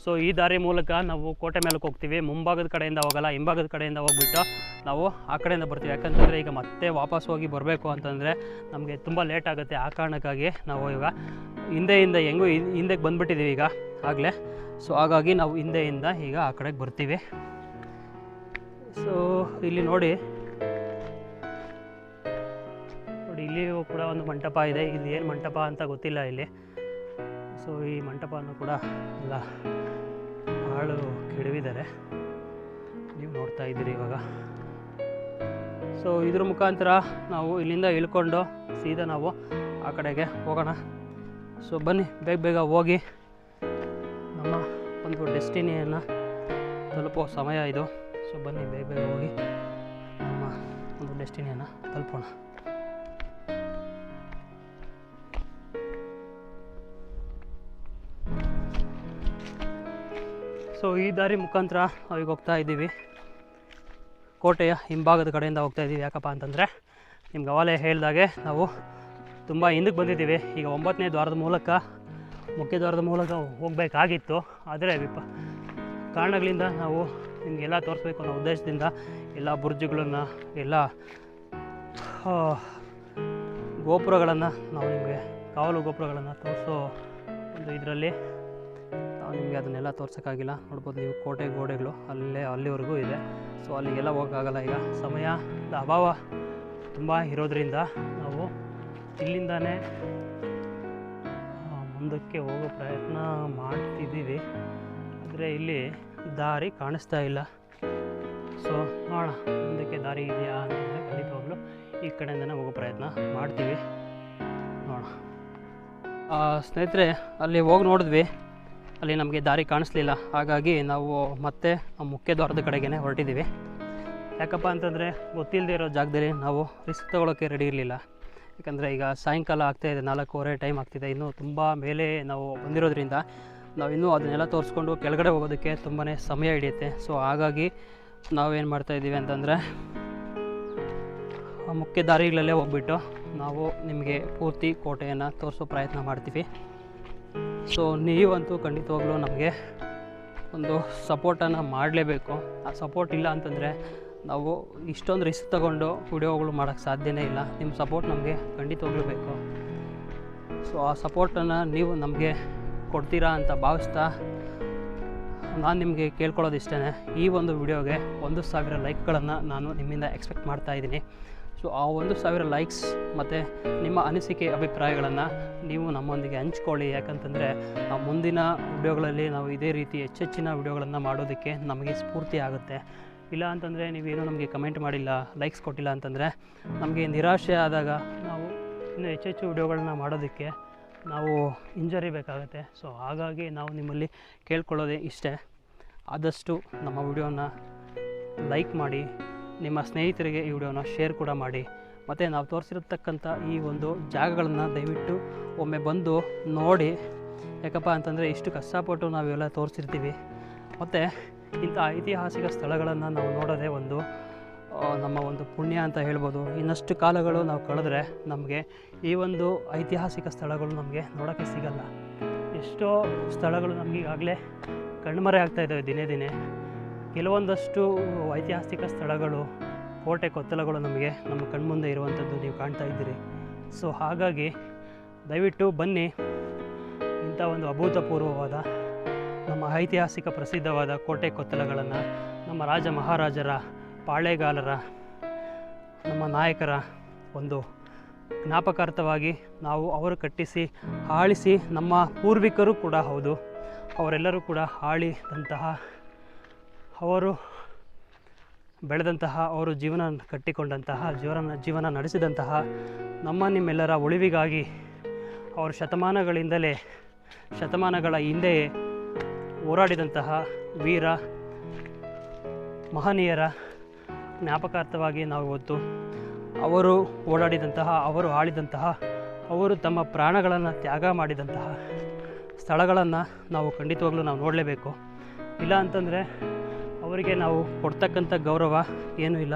ಸೊ ಈ ದಾರಿ ಮೂಲಕ ನಾವು ಕೋಟೆ ಮೇಲಕ್ಕೆ ಹೋಗ್ತೀವಿ. ಮುಂಭಾಗದ ಕಡೆಯಿಂದ ಹೋಗಲ್ಲ, ಹಿಂಭಾಗದ ಕಡೆಯಿಂದ ಹೋಗ್ಬಿಟ್ಟು ನಾವು ಆ ಕಡೆಯಿಂದ ಬರ್ತೀವಿ. ಯಾಕಂತಂದರೆ ಈಗ ಮತ್ತೆ ವಾಪಸ್ ಹೋಗಿ ಬರಬೇಕು ಅಂತಂದರೆ ನಮಗೆ ತುಂಬ ಲೇಟ್ ಆಗುತ್ತೆ. ಆ ಕಾರಣಕ್ಕಾಗಿ ನಾವು ಈಗ ಹಿಂದೆಯಿಂದ ಹೆಂಗೂ ಹಿಂದೆಗೆ ಬಂದುಬಿಟ್ಟಿದ್ದೀವಿ ಈಗ ಆಗಲೇ. ಸೊ ಹಾಗಾಗಿ ನಾವು ಹಿಂದೆಯಿಂದ ಈಗ ಆ ಕಡೆಗೆ ಬರ್ತೀವಿ. ಸೊ ಇಲ್ಲಿ ನೋಡಿ, ಇಲ್ಲಿಯೂ ಕೂಡ ಒಂದು ಮಂಟಪ ಇದೆ. ಇಲ್ಲಿ ಏನು ಮಂಟಪ ಅಂತ ಗೊತ್ತಿಲ್ಲ ಇಲ್ಲಿ. ಸೊ ಈ ಮಂಟಪವನ್ನು ಕೂಡ ಎಲ್ಲ ಹಾಳು ಕೆಡವಿದ್ದಾರೆ, ನೀವು ನೋಡ್ತಾ ಇದ್ದೀರಿ ಇವಾಗ. ಸೊ ಇದ್ರ ಮುಖಾಂತರ ನಾವು ಇಲ್ಲಿಂದ ಇಳ್ಕೊಂಡು ಸೀದಾ ನಾವು ಆ ಕಡೆಗೆ ಹೋಗೋಣ. ಸೊ ಬನ್ನಿ, ಬೇಗ ಬೇಗ ಹೋಗಿ ನಮ್ಮ ಒಂದು ಡೆಸ್ಟಿನಿಯನ್ನು ತಲುಪೋ ಸಮಯ ಇದು. ಸೊ ಬನ್ನಿ, ಬೇಗ ಬೇಗ ಹೋಗಿ ನಮ್ಮ ಒಂದು ಡೆಸ್ಟಿನಿಯನ್ನು ತಲುಪೋಣ. ಸೊ ಈ ದಾರಿ ಮುಖಾಂತರ ನಾವೀಗ ಹೋಗ್ತಾ ಇದ್ದೀವಿ, ಕೋಟೆಯ ಹಿಂಭಾಗದ ಕಡೆಯಿಂದ ಹೋಗ್ತಾ ಇದ್ದೀವಿ. ಯಾಕಪ್ಪ ಅಂತಂದರೆ ನಿಮ್ಗೆ ಅವಾಗಲೇ ಹೇಳಿದಾಗೆ ನಾವು ತುಂಬ ಹಿಂದಕ್ಕೆ ಬಂದಿದ್ದೀವಿ. ಈಗ 9ನೇ ದ್ವಾರದ ಮೂಲಕ, ಮುಖ್ಯ ದ್ವಾರದ ಮೂಲಕ ಹೋಗಬೇಕಾಗಿತ್ತು. ಆದರೆ ಕಾರಣಗಳಿಂದ ನಾವು ನಿಮಗೆಲ್ಲ ತೋರಿಸ್ಬೇಕು ಅನ್ನೋ ಉದ್ದೇಶದಿಂದ ಎಲ್ಲ ಬುರ್ಜುಗಳನ್ನು, ಎಲ್ಲ ಗೋಪುರಗಳನ್ನು ನಾವು ನಿಮಗೆ, ಕಾವಲು ಗೋಪುರಗಳನ್ನು ತೋರಿಸೋ ಒಂದು ಇದರಲ್ಲಿ ನಾವು ನಿಮಗೆ ಅದನ್ನೆಲ್ಲ ತೋರ್ಸೋಕ್ಕಾಗಿಲ್ಲ. ನೋಡ್ಬೋದು ನೀವು, ಕೋಟೆ ಗೋಡೆಗಳು ಅಲ್ಲಿವರೆಗೂ ಇದೆ. ಸೊ ಅಲ್ಲಿಗೆಲ್ಲ ಹೋಗೋಕ್ಕಾಗಲ್ಲ. ಈಗ ಸಮಯದ ಅಭಾವ ತುಂಬ ಇರೋದರಿಂದ ನಾವು ಇಲ್ಲಿಂದಾನೇ ಮುಂದಕ್ಕೆ ಹೋಗೋ ಪ್ರಯತ್ನ ಮಾಡ್ತಿದ್ದೀವಿ. ಆದರೆ ಇಲ್ಲಿ ದಾರಿ ಕಾಣಿಸ್ತಾ ಇಲ್ಲ. ಸೊ ನೋಡೋಣ ಮುಂದಕ್ಕೆ ದಾರಿ ಇದೆಯಾ ಅಂತಂದರೆ ಖಂಡಿತವಾಗ್ಲೂ ಈ ಕಡೆಯಿಂದನೇ ಹೋಗೋ ಪ್ರಯತ್ನ ಮಾಡ್ತೀವಿ, ನೋಡೋಣ. ಸ್ನೇಹಿತರೆ, ಅಲ್ಲಿ ಹೋಗಿ ನೋಡಿದ್ವಿ, ಅಲ್ಲಿ ನಮಗೆ ದಾರಿ ಕಾಣಿಸ್ಲಿಲ್ಲ. ಹಾಗಾಗಿ ನಾವು ಮತ್ತೆ ಮುಖ್ಯ ದ್ವಾರದ ಕಡೆಗೇ ಹೊರಟಿದ್ದೀವಿ. ಯಾಕಪ್ಪ ಅಂತಂದರೆ ಗೊತ್ತಿಲ್ಲದೆ ಇರೋ ಜಾಗದಲ್ಲಿ ನಾವು ರಿಸ್ಕ್ ತೊಗೊಳೋಕ್ಕೆ ರೆಡಿ ಇರಲಿಲ್ಲ. ಯಾಕಂದರೆ ಈಗ ಸಾಯಂಕಾಲ ಆಗ್ತಾಯಿದೆ, 4:15 ಟೈಮ್ ಆಗ್ತಿದೆ. ಇನ್ನೂ ತುಂಬ ಮೇಲೆ ನಾವು ಬಂದಿರೋದ್ರಿಂದ ನಾವು ಇನ್ನೂ ಅದನ್ನೆಲ್ಲ ತೋರಿಸ್ಕೊಂಡು ಕೆಳಗಡೆ ಹೋಗೋದಕ್ಕೆ ತುಂಬಾ ಸಮಯ ಹಿಡಿಯುತ್ತೆ. ಸೊ ಹಾಗಾಗಿ ನಾವೇನು ಮಾಡ್ತಾಯಿದ್ದೀವಿ ಅಂತಂದರೆ ಮುಖ್ಯ ದಾರಿಗಳಲ್ಲೇ ಹೋಗ್ಬಿಟ್ಟು ನಾವು ನಿಮಗೆ ಪೂರ್ತಿ ಕೋಟೆಯನ್ನು ತೋರಿಸೋ ಪ್ರಯತ್ನ ಮಾಡ್ತೀವಿ. ಸೊ ನೀವಂತೂ ಖಂಡಿತವಾಗ್ಲೂ ನಮಗೆ ಒಂದು ಸಪೋರ್ಟನ್ನು ಮಾಡಲೇಬೇಕು. ಆ ಸಪೋರ್ಟ್ ಇಲ್ಲ ಅಂತಂದರೆ ನಾವು ಇಷ್ಟೊಂದು ರಿಸ್ಕ್ ತಗೊಂಡು ವಿಡಿಯೋಗಳು ಮಾಡೋಕ್ಕೆ ಸಾಧ್ಯನೇ ಇಲ್ಲ. ನಿಮ್ಮ ಸಪೋರ್ಟ್ ನಮಗೆ ಖಂಡಿತವಾಗ್ಲೂ ಬೇಕು. ಸೊ ಆ ಸಪೋರ್ಟನ್ನು ನೀವು ನಮಗೆ ಕೊಡ್ತೀರಾ ಅಂತ ಭಾವಿಸ್ತಾ ನಾನು ನಿಮಗೆ ಕೇಳ್ಕೊಳ್ಳೋದು ಇಷ್ಟೇ, ಈ ಒಂದು ವಿಡಿಯೋಗೆ 1,000 ಲೈಕ್ಗಳನ್ನು ನಾನು ನಿಮ್ಮಿಂದ ಎಕ್ಸ್ಪೆಕ್ಟ್ ಮಾಡ್ತಾಯಿದ್ದೀನಿ. ಸೊ ಆ 1,000 ಲೈಕ್ಸ್ ಮತ್ತು ನಿಮ್ಮ ಅನಿಸಿಕೆ, ಅಭಿಪ್ರಾಯಗಳನ್ನು ನೀವು ನಮ್ಮೊಂದಿಗೆ ಹಂಚ್ಕೊಳ್ಳಿ. ಯಾಕಂತಂದರೆ ನಾವು ಮುಂದಿನ ವಿಡಿಯೋಗಳಲ್ಲಿ ನಾವು ಇದೇ ರೀತಿ ಹೆಚ್ಚೆಚ್ಚಿನ ವಿಡಿಯೋಗಳನ್ನು ಮಾಡೋದಕ್ಕೆ ನಮಗೆ ಸ್ಫೂರ್ತಿ ಆಗುತ್ತೆ. ಇಲ್ಲ ಅಂತಂದರೆ ನೀವೇನು ನಮಗೆ ಕಮೆಂಟ್ ಮಾಡಿಲ್ಲ, ಲೈಕ್ಸ್ ಕೊಟ್ಟಿಲ್ಲ ಅಂತಂದರೆ ನಮಗೆ ನಿರಾಶೆ ಆದಾಗ ನಾವು ಇನ್ನೂ ಹೆಚ್ಚೆಚ್ಚು ವಿಡಿಯೋಗಳನ್ನ ಮಾಡೋದಕ್ಕೆ ನಾವು ಹಿಂಜರಿಬೇಕಾಗತ್ತೆ. ಸೊ ಹಾಗಾಗಿ ನಾವು ನಿಮ್ಮಲ್ಲಿ ಕೇಳ್ಕೊಳ್ಳೋದೇ ಇಷ್ಟೇ, ಆದಷ್ಟು ನಮ್ಮ ವಿಡಿಯೋನ ಲೈಕ್ ಮಾಡಿ, ನಿಮ್ಮ ಸ್ನೇಹಿತರಿಗೆ ಈ ವಿಡಿಯೋನ ಶೇರ್ ಕೂಡ ಮಾಡಿ. ಮತ್ತು ನಾವು ತೋರಿಸಿರತಕ್ಕಂಥ ಈ ಒಂದು ಜಾಗಗಳನ್ನು ದಯವಿಟ್ಟು ಒಮ್ಮೆ ಬಂದು ನೋಡಿ. ಯಾಕಪ್ಪ ಅಂತಂದರೆ ಇಷ್ಟು ಕಷ್ಟಪಟ್ಟು ನಾವೆಲ್ಲ ತೋರಿಸಿರ್ತೀವಿ. ಮತ್ತು ಇಂಥ ಐತಿಹಾಸಿಕ ಸ್ಥಳಗಳನ್ನು ನಾವು ನೋಡೋದೇ ಒಂದು ನಮ್ಮ ಒಂದು ಪುಣ್ಯ ಅಂತ ಹೇಳ್ಬೋದು. ಇನ್ನಷ್ಟು ಕಾಲಗಳು ನಾವು ಕಳೆದ್ರೆ ನಮಗೆ ಈ ಒಂದು ಐತಿಹಾಸಿಕ ಸ್ಥಳಗಳು ನಮಗೆ ನೋಡೋಕ್ಕೆ ಸಿಗಲ್ಲ. ಎಷ್ಟೋ ಸ್ಥಳಗಳು ನಮಗೆ ಈಗಾಗಲೇ ಕಣ್ಮರೆ ಆಗ್ತಾಯಿದ್ದಾವೆ ದಿನೇ ದಿನೇ. ಕೆಲವೊಂದಷ್ಟು ಐತಿಹಾಸಿಕ ಸ್ಥಳಗಳು, ಕೋಟೆ ಕೊತ್ತಲಗಳು ನಮಗೆ ನಮ್ಮ ಕಣ್ಮುಂದೆ ಇರುವಂಥದ್ದು ನೀವು ಕಾಣ್ತಾ ಇದ್ದೀರಿ. ಸೊ ಹಾಗಾಗಿ ದಯವಿಟ್ಟು ಬನ್ನಿ, ಇಂಥ ಒಂದು ಅಭೂತಪೂರ್ವವಾದ ನಮ್ಮ ಐತಿಹಾಸಿಕ ಪ್ರಸಿದ್ಧವಾದ ಕೋಟೆ ಕೊತ್ತಲಗಳನ್ನು, ನಮ್ಮ ರಾಜ ಮಹಾರಾಜರ, ಪಾಳೆಗಾಲರ, ನಮ್ಮ ನಾಯಕರ ಒಂದು ಜ್ಞಾಪಕಾರ್ಥವಾಗಿ ನಾವು ಅವರು ಕಟ್ಟಿಸಿ ಆಳಿಸಿ, ನಮ್ಮ ಪೂರ್ವಿಕರು ಕೂಡ ಹೌದು, ಅವರೆಲ್ಲರೂ ಕೂಡ ಆಳಿದಂತಹ, ಅವರು ಬೆಳೆದಂತಹ, ಅವರು ಜೀವನ ಕಟ್ಟಿಕೊಂಡಂತಹ, ಜೀವನ ನಡೆಸಿದಂತಹ ನಿಮ್ಮೆಲ್ಲರ ಉಳಿವಿಗಾಗಿ ಅವರು ಶತಮಾನಗಳ ಹಿಂದೆಯೇ ಹೋರಾಡಿದಂತಹ ವೀರ ಮಹನೀಯರ ಜ್ಞಾಪಕಾರ್ಥವಾಗಿ ನಾವು ಇವತ್ತು ಅವರು ಓಡಾಡಿದಂತಹ, ಅವರು ಆಳಿದಂತಹ, ಅವರು ತಮ್ಮ ಪ್ರಾಣಗಳನ್ನು ತ್ಯಾಗ ಮಾಡಿದಂತಹ ಸ್ಥಳಗಳನ್ನು ನಾವು ಖಂಡಿತವಾಗ್ಲೂ ನಾವು ನೋಡಲೇಬೇಕು. ಇಲ್ಲ ಅಂತಂದರೆ ಅವರಿಗೆ ನಾವು ಕೊಡ್ತಕ್ಕಂಥ ಗೌರವ ಏನೂ ಇಲ್ಲ.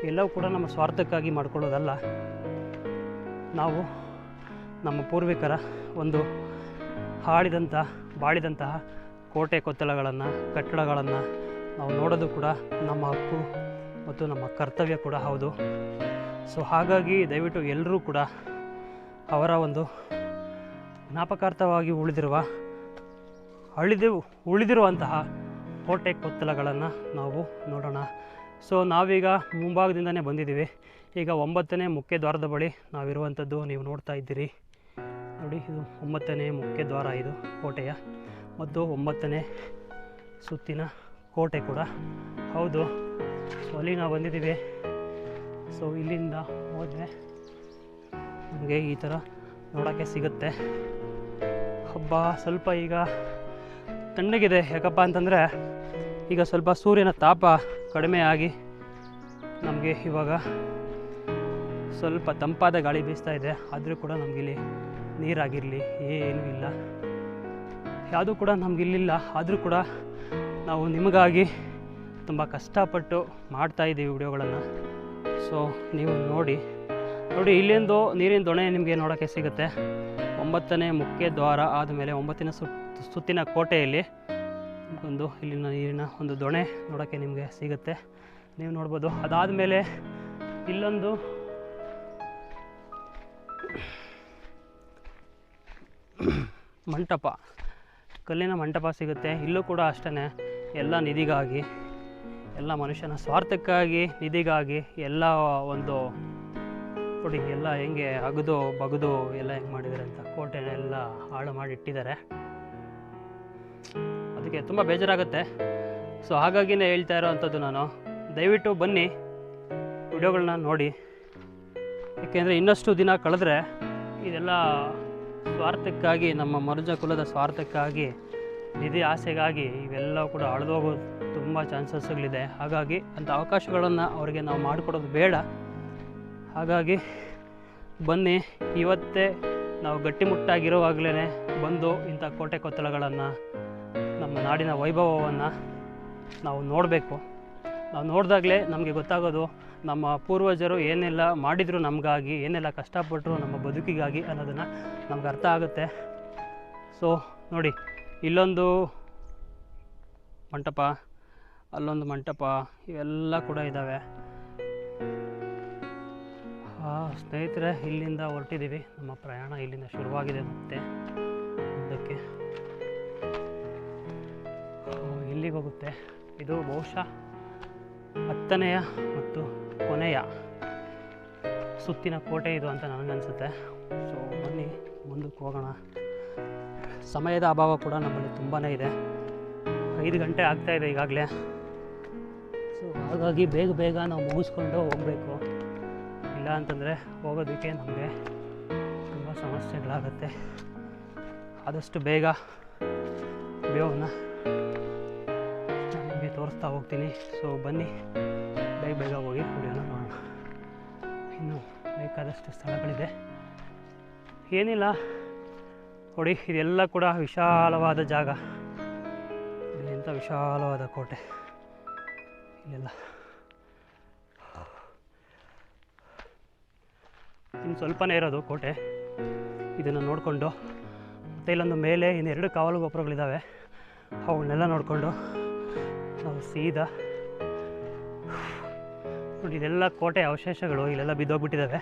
ಎಲ್ಲವೂ ಕೂಡ ನಮ್ಮ ಸ್ವಾರ್ಥಕ್ಕಾಗಿ ಮಾಡಿಕೊಳ್ಳೋದಲ್ಲ. ನಾವು ನಮ್ಮ ಪೂರ್ವಿಕರ ಒಂದು ಬಾಳಿದಂತಹ ಕೋಟೆ ಕೊತ್ತಲಗಳನ್ನು, ಕಟ್ಟಡಗಳನ್ನು ನಾವು ನೋಡೋದು ಕೂಡ ನಮ್ಮ ಹಕ್ಕು ಮತ್ತು ನಮ್ಮ ಕರ್ತವ್ಯ ಕೂಡ ಹೌದು. ಸೊ ಹಾಗಾಗಿ ದಯವಿಟ್ಟು ಎಲ್ಲರೂ ಕೂಡ ಅವರ ಒಂದು ಜ್ಞಾಪಕಾರ್ಥವಾಗಿ ಉಳಿದಿರುವಂತಹ ಕೋಟೆ ಕೊತ್ತಲಗಳನ್ನು ನಾವು ನೋಡೋಣ. ಸೊ ನಾವೀಗ ಮುಂಭಾಗದಿಂದನೇ ಬಂದಿದ್ದೀವಿ. ಈಗ 9ನೇ ಮುಖ್ಯ ದ್ವಾರದ ಬಳಿ ನಾವಿರುವಂಥದ್ದು ನೀವು ನೋಡ್ತಾ ಇದ್ದೀರಿ. ನೋಡಿ, ಇದು 9ನೇ ಮುಖ್ಯ ದ್ವಾರ, ಇದು ಕೋಟೆಯ, ಮತ್ತು 9ನೇ ಸುತ್ತಿನ ಕೋಟೆ ಕೂಡ ಹೌದು. ಸೊ ಅಲ್ಲಿ ನಾವು ಬಂದಿದ್ದೀವಿ. ಸೊ ಇಲ್ಲಿಂದ ಹೋದರೆ ನಮಗೆ ಈ ಥರ ನೋಡೋಕ್ಕೆ ಸಿಗುತ್ತೆ. ಹಬ್ಬ ಸ್ವಲ್ಪ ಈಗ ತಣ್ಣಗಿದೆ. ಯಾಕಪ್ಪ ಅಂತಂದರೆ ಈಗ ಸ್ವಲ್ಪ ಸೂರ್ಯನ ತಾಪ ಕಡಿಮೆ ಆಗಿ ನಮಗೆ ಇವಾಗ ಸ್ವಲ್ಪ ತಂಪಾದ ಗಾಳಿ ಬೀಸ್ತಾ ಇದೆ. ಆದರೂ ಕೂಡ ನಮಗಿಲ್ಲಿ ನೀರಾಗಿರಲಿ ಏನೂ ಇಲ್ಲ, ಯಾವುದೂ ಕೂಡ ನಮಗಿಲ್ಲಿಲ್ಲ. ಆದರೂ ಕೂಡ ನಾವು ನಿಮಗಾಗಿ ತುಂಬ ಕಷ್ಟಪಟ್ಟು ಮಾಡ್ತಾಯಿದ್ದೀವಿ ವಿಡಿಯೋಗಳನ್ನು. ಸೊ ನೀವು ನೋಡಿ, ಇಲ್ಲಿಂದು ನೀರಿನ ದೊಣೆ ನಿಮಗೆ ನೋಡೋಕ್ಕೆ ಸಿಗುತ್ತೆ. 9ನೇ ಮುಖ್ಯ ದ್ವಾರ ಆದಮೇಲೆ 9ನೇ ಸುತ್ತಿನ ಕೋಟೆಯಲ್ಲಿ ಒಂದು ಇಲ್ಲಿನ ನೀರಿನ ಒಂದು ದೊಣೆ ನೋಡೋಕ್ಕೆ ನಿಮಗೆ ಸಿಗುತ್ತೆ, ನೀವು ನೋಡ್ಬೋದು. ಅದಾದಮೇಲೆ ಇಲ್ಲೊಂದು ಮಂಟಪ, ಕಲ್ಲಿನ ಮಂಟಪ ಸಿಗುತ್ತೆ. ಇಲ್ಲೂ ಕೂಡ ಅಷ್ಟೇ, ಎಲ್ಲ ನಿಧಿಗಾಗಿ, ಎಲ್ಲ ಮನುಷ್ಯನ ಸ್ವಾರ್ಥಕ್ಕಾಗಿ, ನಿಧಿಗಾಗಿ ಎಲ್ಲ ಒಂದು ನೋಡಿ ಎಲ್ಲ ಹೆಂಗೆ ಅಗದು ಬಗದು ಎಲ್ಲ ಹೆಂಗೆ ಮಾಡಿದ್ದಾರೆ ಅಂತ ಕೋಟೆನೆಲ್ಲ ಹಾಳು ಮಾಡಿ ಇಟ್ಟಿದ್ದಾರೆ. ಅದಕ್ಕೆ ತುಂಬ ಬೇಜಾರಾಗುತ್ತೆ. ಸೊ ಹಾಗಾಗಿನೇ ಹೇಳ್ತಾ ಇರೋವಂಥದ್ದು ನಾನು, ದಯವಿಟ್ಟು ಬನ್ನಿ ವಿಡಿಯೋಗಳನ್ನ ನೋಡಿ. ಏಕೆಂದರೆ ಇನ್ನಷ್ಟು ದಿನ ಕಳೆದ್ರೆ ಇದೆಲ್ಲ ಸ್ವಾರ್ಥಕ್ಕಾಗಿ, ನಮ್ಮ ಮನುಜ ಕುಲದ ಸ್ವಾರ್ಥಕ್ಕಾಗಿ, ನಿಧಿ ಆಸೆಗಾಗಿ ಇವೆಲ್ಲವೂ ಕೂಡ ಅಳೆದೋಗೋದು ತುಂಬ ಚಾನ್ಸಸ್ಗಳಿದೆ. ಹಾಗಾಗಿ ಅಂಥ ಅವಕಾಶಗಳನ್ನು ಅವರಿಗೆ ನಾವು ಮಾಡಿಕೊಡೋದು ಬೇಡ. ಹಾಗಾಗಿ ಬನ್ನಿ, ಇವತ್ತೇ ನಾವು ಗಟ್ಟಿಮುಟ್ಟಾಗಿರುವಾಗಲೇ ಬಂದು ಇಂಥ ಕೋಟೆ ಕೊತ್ತಲಗಳನ್ನು, ನಮ್ಮ ನಾಡಿನ ವೈಭವವನ್ನು ನಾವು ನೋಡಬೇಕು. ನಾವು ನೋಡಿದಾಗಲೇ ನಮಗೆ ಗೊತ್ತಾಗೋದು ನಮ್ಮ ಪೂರ್ವಜರು ಏನೆಲ್ಲ ಮಾಡಿದರು ನಮಗಾಗಿ, ಏನೆಲ್ಲ ಕಷ್ಟಪಟ್ಟರು ನಮ್ಮ ಬದುಕಿಗಾಗಿ ಅನ್ನೋದನ್ನು ನಮ್ಗೆ ಅರ್ಥ ಆಗುತ್ತೆ. ಸೊ ನೋಡಿ, ಇಲ್ಲೊಂದು ಮಂಟಪ, ಅಲ್ಲೊಂದು ಮಂಟಪ, ಇವೆಲ್ಲ ಕೂಡ ಇದ್ದಾವೆ. ಸ್ನೇಹಿತರೆ, ಇಲ್ಲಿಂದ ಹೊರಟಿದ್ದೀವಿ. ನಮ್ಮ ಪ್ರಯಾಣ ಇಲ್ಲಿಂದ ಶುರುವಾಗಿದೆ. ಮತ್ತೆ ಮುಂದಕ್ಕೆ ಇಲ್ಲಿಗೆ ಹೋಗುತ್ತೆ. ಇದು ಬಹುಶಃ 10ನೆಯ ಮತ್ತು ಕೊನೆಯ ಸುತ್ತಿನ ಕೋಟೆ ಇದು ಅಂತ ನನಗನ್ಸುತ್ತೆ. ಸೊ ಬನ್ನಿ ಮುಂದಕ್ಕೆ ಹೋಗೋಣ. ಸಮಯದ ಅಭಾವ ಕೂಡ ನಮ್ಮಲ್ಲಿ ತುಂಬಾ ಇದೆ. 5 ಗಂಟೆ ಆಗ್ತಾಯಿದೆ ಈಗಾಗಲೇ. ಸೊ ಹಾಗಾಗಿ ಬೇಗ ನಾವು ಮುಗಿಸ್ಕೊಂಡು ಹೋಗಬೇಕು. ಇಲ್ಲ ಅಂತಂದರೆ ಹೋಗೋದಕ್ಕೆ ನಮಗೆ ತುಂಬ ಸಮಸ್ಯೆಗಳಾಗುತ್ತೆ. ಆದಷ್ಟು ಬೇಗ ವಿಡಿಯೋವನ್ನು ನಿಮಗೆ ತೋರಿಸ್ತಾ ಹೋಗ್ತೀನಿ. ಸೊ ಬನ್ನಿ, ಬೇಗ ಹೋಗಿ ವಿಡಿಯೋನ ನೋಡೋಣ. ಇನ್ನೂ ಬೇಕಾದಷ್ಟು ಸ್ಥಳಗಳಿದೆ, ಏನಿಲ್ಲ. ನೋಡಿ, ಇದೆಲ್ಲ ಕೂಡ ವಿಶಾಲವಾದ ಜಾಗ. ಇಲ್ಲಿಂಥ ವಿಶಾಲವಾದ ಕೋಟೆ ಇಲ್ಲೆಲ್ಲ. ಇನ್ನು ಸ್ವಲ್ಪನೇ ಇರೋದು ಕೋಟೆ. ಇದನ್ನು ನೋಡಿಕೊಂಡು ಮತ್ತು ಇಲ್ಲೊಂದು ಮೇಲೆ ಇನ್ನು 2 ಕಾವಲು ಗೋಪುರಗಳಿದ್ದಾವೆ. ಅವನ್ನೆಲ್ಲ ನೋಡಿಕೊಂಡು ನಾವು ಸೀದಾ ನೋಡಿ, ಇದೆಲ್ಲ ಕೋಟೆ ಅವಶೇಷಗಳು ಇಲ್ಲೆಲ್ಲ ಬಿದ್ದೋಗ್ಬಿಟ್ಟಿದ್ದಾವೆ.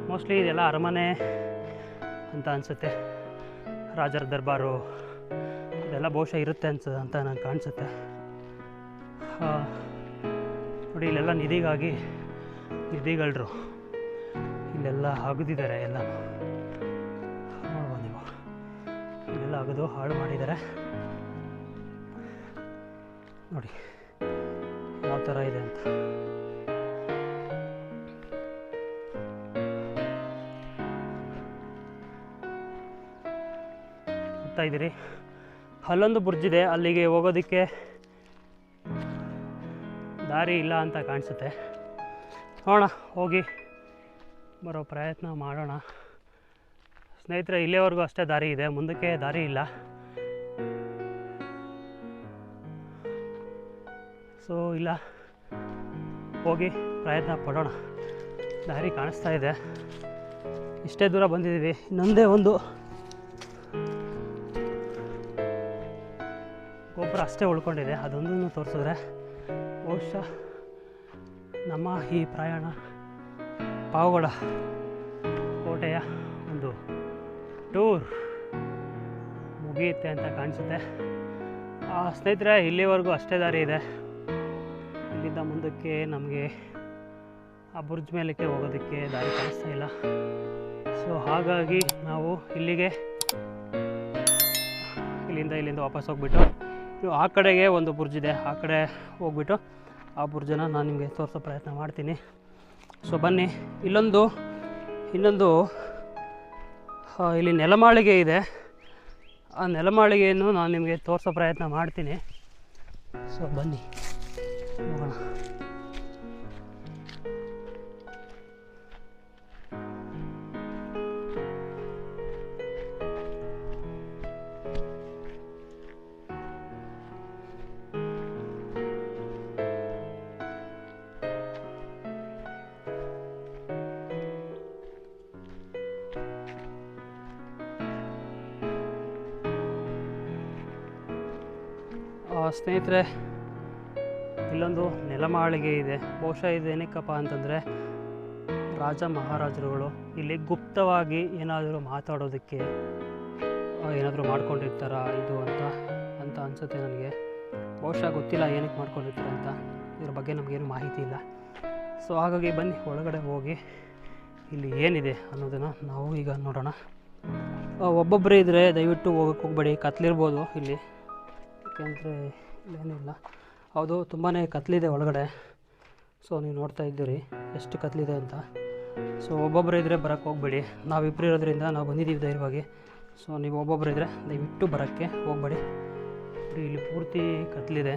ಮೋಸ್ಟ್ಲಿ ಇದೆಲ್ಲ ಅರಮನೆ ಅಂತ ಅನಿಸುತ್ತೆ, ರಾಜರ ದರ್ಬಾರು ಇದೆಲ್ಲ ಬಹುಶಃ ಇರುತ್ತೆ ಅಂತ ನಂಗೆ ಕಾಣಿಸುತ್ತೆ. ನೋಡಿ, ಇಲ್ಲೆಲ್ಲ ನಿಧಿಗಳರು ಇಲ್ಲೆಲ್ಲ ಅಗದಿದ್ದಾರೆ. ಎಲ್ಲ ನೋಡ್ಬೋದು ನೀವು, ಇಲ್ಲೆಲ್ಲ ಅಗದು ಹಾಳು ಮಾಡಿದ್ದಾರೆ. ನೋಡಿ ಯಾವ ಥರ ಇದೆ ಅಂತ. ಹೋಗ್ತಾ ಇದ್ದೀರಿ. ಅಲ್ಲೊಂದು ಬ್ರಿಡ್ಜ್ ಇದೆ, ಅಲ್ಲಿಗೆ ಹೋಗೋದಕ್ಕೆ ದಾರಿ ಇಲ್ಲ ಅಂತ ಕಾಣಿಸುತ್ತೆ. ನೋಡೋಣ, ಹೋಗಿ ಬರೋ ಪ್ರಯತ್ನ ಮಾಡೋಣ. ಸ್ನೇಹಿತರೆ, ಇಲ್ಲಿವರೆಗೂ ಅಷ್ಟೇ ದಾರಿ ಇದೆ, ಮುಂದಕ್ಕೆ ದಾರಿ ಇಲ್ಲ. ಸೊ ಇಲ್ಲ, ಹೋಗಿ ಪ್ರಯತ್ನ ಪಡೋಣ. ದಾರಿ ಕಾಣಿಸ್ತಾ ಇದೆ. ಇಷ್ಟೇ ದೂರ ಬಂದಿದ್ದೀವಿ. ಇನ್ನೊಂದೇ ಒಂದು ಗೋಪುರ ಅಷ್ಟೇ ಉಳ್ಕೊಂಡಿದೆ. ಅದೊಂದನ್ನು ತೋರಿಸಿದ್ರೆ ಬಹುಶಃ ನಮ್ಮ ಈ ಪ್ರಯಾಣ ಪಾವಗಡ ಕೋಟೆಯ ಒಂದು ಟೂರ್ ಮುಗಿಯುತ್ತೆ ಅಂತ ಕಾಣಿಸುತ್ತೆ. ಸ್ನೇಹಿತರೆ, ಇಲ್ಲಿವರೆಗೂ ಅಷ್ಟೇ ದಾರಿ ಇದೆ. ಇಲ್ಲಿಂದ ಮುಂದಕ್ಕೆ ನಮಗೆ ಆ ಬುರ್ಜ್ ಮೇಲಕ್ಕೆ ಹೋಗೋದಕ್ಕೆ ದಾರಿ ಕಾಣಿಸ್ತಾ ಇಲ್ಲ. ಸೊ ಹಾಗಾಗಿ ನಾವು ಇಲ್ಲಿಂದ ವಾಪಸ್ ಹೋಗ್ಬಿಟ್ಟು ಆ ಕಡೆಗೆ ಒಂದು ಬುರ್ಜ್ ಇದೆ, ಆ ಕಡೆ ಹೋಗ್ಬಿಟ್ಟು ಆ ಬುರ್ಜನ್ನು ನಾನು ನಿಮಗೆ ತೋರಿಸೋ ಪ್ರಯತ್ನ ಮಾಡ್ತೀನಿ. ಸೊ ಬನ್ನಿ. ಇನ್ನೊಂದು ಇಲ್ಲಿ ನೆಲಮಾಳಿಗೆ ಇದೆ, ಆ ನೆಲಮಾಳಿಗೆಯನ್ನು ನಾನು ನಿಮಗೆ ತೋರಿಸೋ ಪ್ರಯತ್ನ ಮಾಡ್ತೀನಿ. ಸೊ ಬನ್ನಿ ಹೋಗೋಣ. ಸ್ನೇಹಿತರೆ, ಇಲ್ಲೊಂದು ನೆಲಮಾಳಿಗೆ ಇದೆ. ಬಹುಶಃ ಇದು ಏನಕ್ಕಪ್ಪ ಅಂತಂದರೆ ರಾಜ ಮಹಾರಾಜರುಗಳು ಇಲ್ಲಿ ಗುಪ್ತವಾಗಿ ಏನಾದರೂ ಮಾತಾಡೋದಕ್ಕೆ ಏನಾದರೂ ಮಾಡ್ಕೊಂಡಿರ್ತಾರ ಇದು ಅಂತ ಅನಿಸುತ್ತೆ ನನಗೆ. ಬಹುಶಃ ಗೊತ್ತಿಲ್ಲ ಏನಕ್ಕೆ ಮಾಡ್ಕೊಂಡಿರ್ತಾರೆ ಅಂತ, ಇದ್ರ ಬಗ್ಗೆ ನಮಗೇನು ಮಾಹಿತಿ ಇಲ್ಲ. ಸೊ ಹಾಗಾಗಿ ಬನ್ನಿ ಒಳಗಡೆ ಹೋಗಿ ಇಲ್ಲಿ ಏನಿದೆ ಅನ್ನೋದನ್ನು ನಾವು ಈಗ ನೋಡೋಣ. ಒಬ್ಬೊಬ್ಬರೇ ಇದ್ದರೆ ದಯವಿಟ್ಟು ಹೋಗೋಕ್ಕೆ ಹೋಗಬೇಡಿ, ಕತ್ಲಿರ್ಬೋದು ಇಲ್ಲಿ, ಯಾಕೆಂದರೆ ಇಲ್ಲೇನಿಲ್ಲ. ಹೌದು, ತುಂಬಾ ಕತ್ಲಿದೆ ಒಳಗಡೆ. ಸೊ ನೀವು ನೋಡ್ತಾ ಇದ್ದೀರಿ ಎಷ್ಟು ಕತ್ಲಿದೆ ಅಂತ. ಸೊ ಒಬ್ಬೊಬ್ಬರು ಇದ್ದರೆ ಬರೋಕ್ಕೆ ಹೋಗಬೇಡಿ. ನಾವಿಬ್ಬರು ಇರೋದ್ರಿಂದ ನಾವು ಬಂದಿದ್ದೀವಿ ಧೈರ್ಯವಾಗಿ. ಸೊ ನೀವು ಒಬ್ಬೊಬ್ಬರು ಇದ್ದರೆ ದಯವಿಟ್ಟು ಬರೋಕ್ಕೆ ಹೋಗಬೇಡಿ. ಇಲ್ಲಿ ಪೂರ್ತಿ ಕತ್ಲಿದೆ.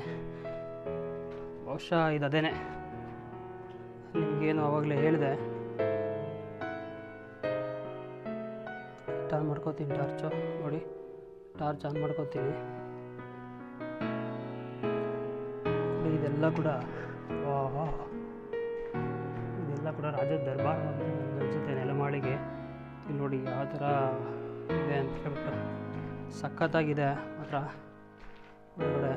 ಬಹುಶಃ ಇದು ಅದೇನೆ, ನಿಮಗೇನು ಆವಾಗಲೇ ಹೇಳಿದೆ. ಆನ್ ಮಾಡ್ಕೋತೀನಿ ಟಾರ್ಚು, ನೋಡಿ ಟಾರ್ಚ್ ಆನ್ ಮಾಡ್ಕೋತೀನಿ. ಇದೆಲ್ಲ ಕೂಡ ರಾಜದ ದರ್ಬಾರ್ ಅನಿಸುತ್ತೆ ನೆಲಮಾಳಿಗೆ. ಇಲ್ಲಿ ನೋಡಿ ಯಾವ ಥರ ಇದೆ ಅಂತ ಹೇಳ್ಬಿಟ್ಟು ಸಖತ್ತಾಗಿದೆ ಮಾತ್ರ. ಒಳಗಡೆ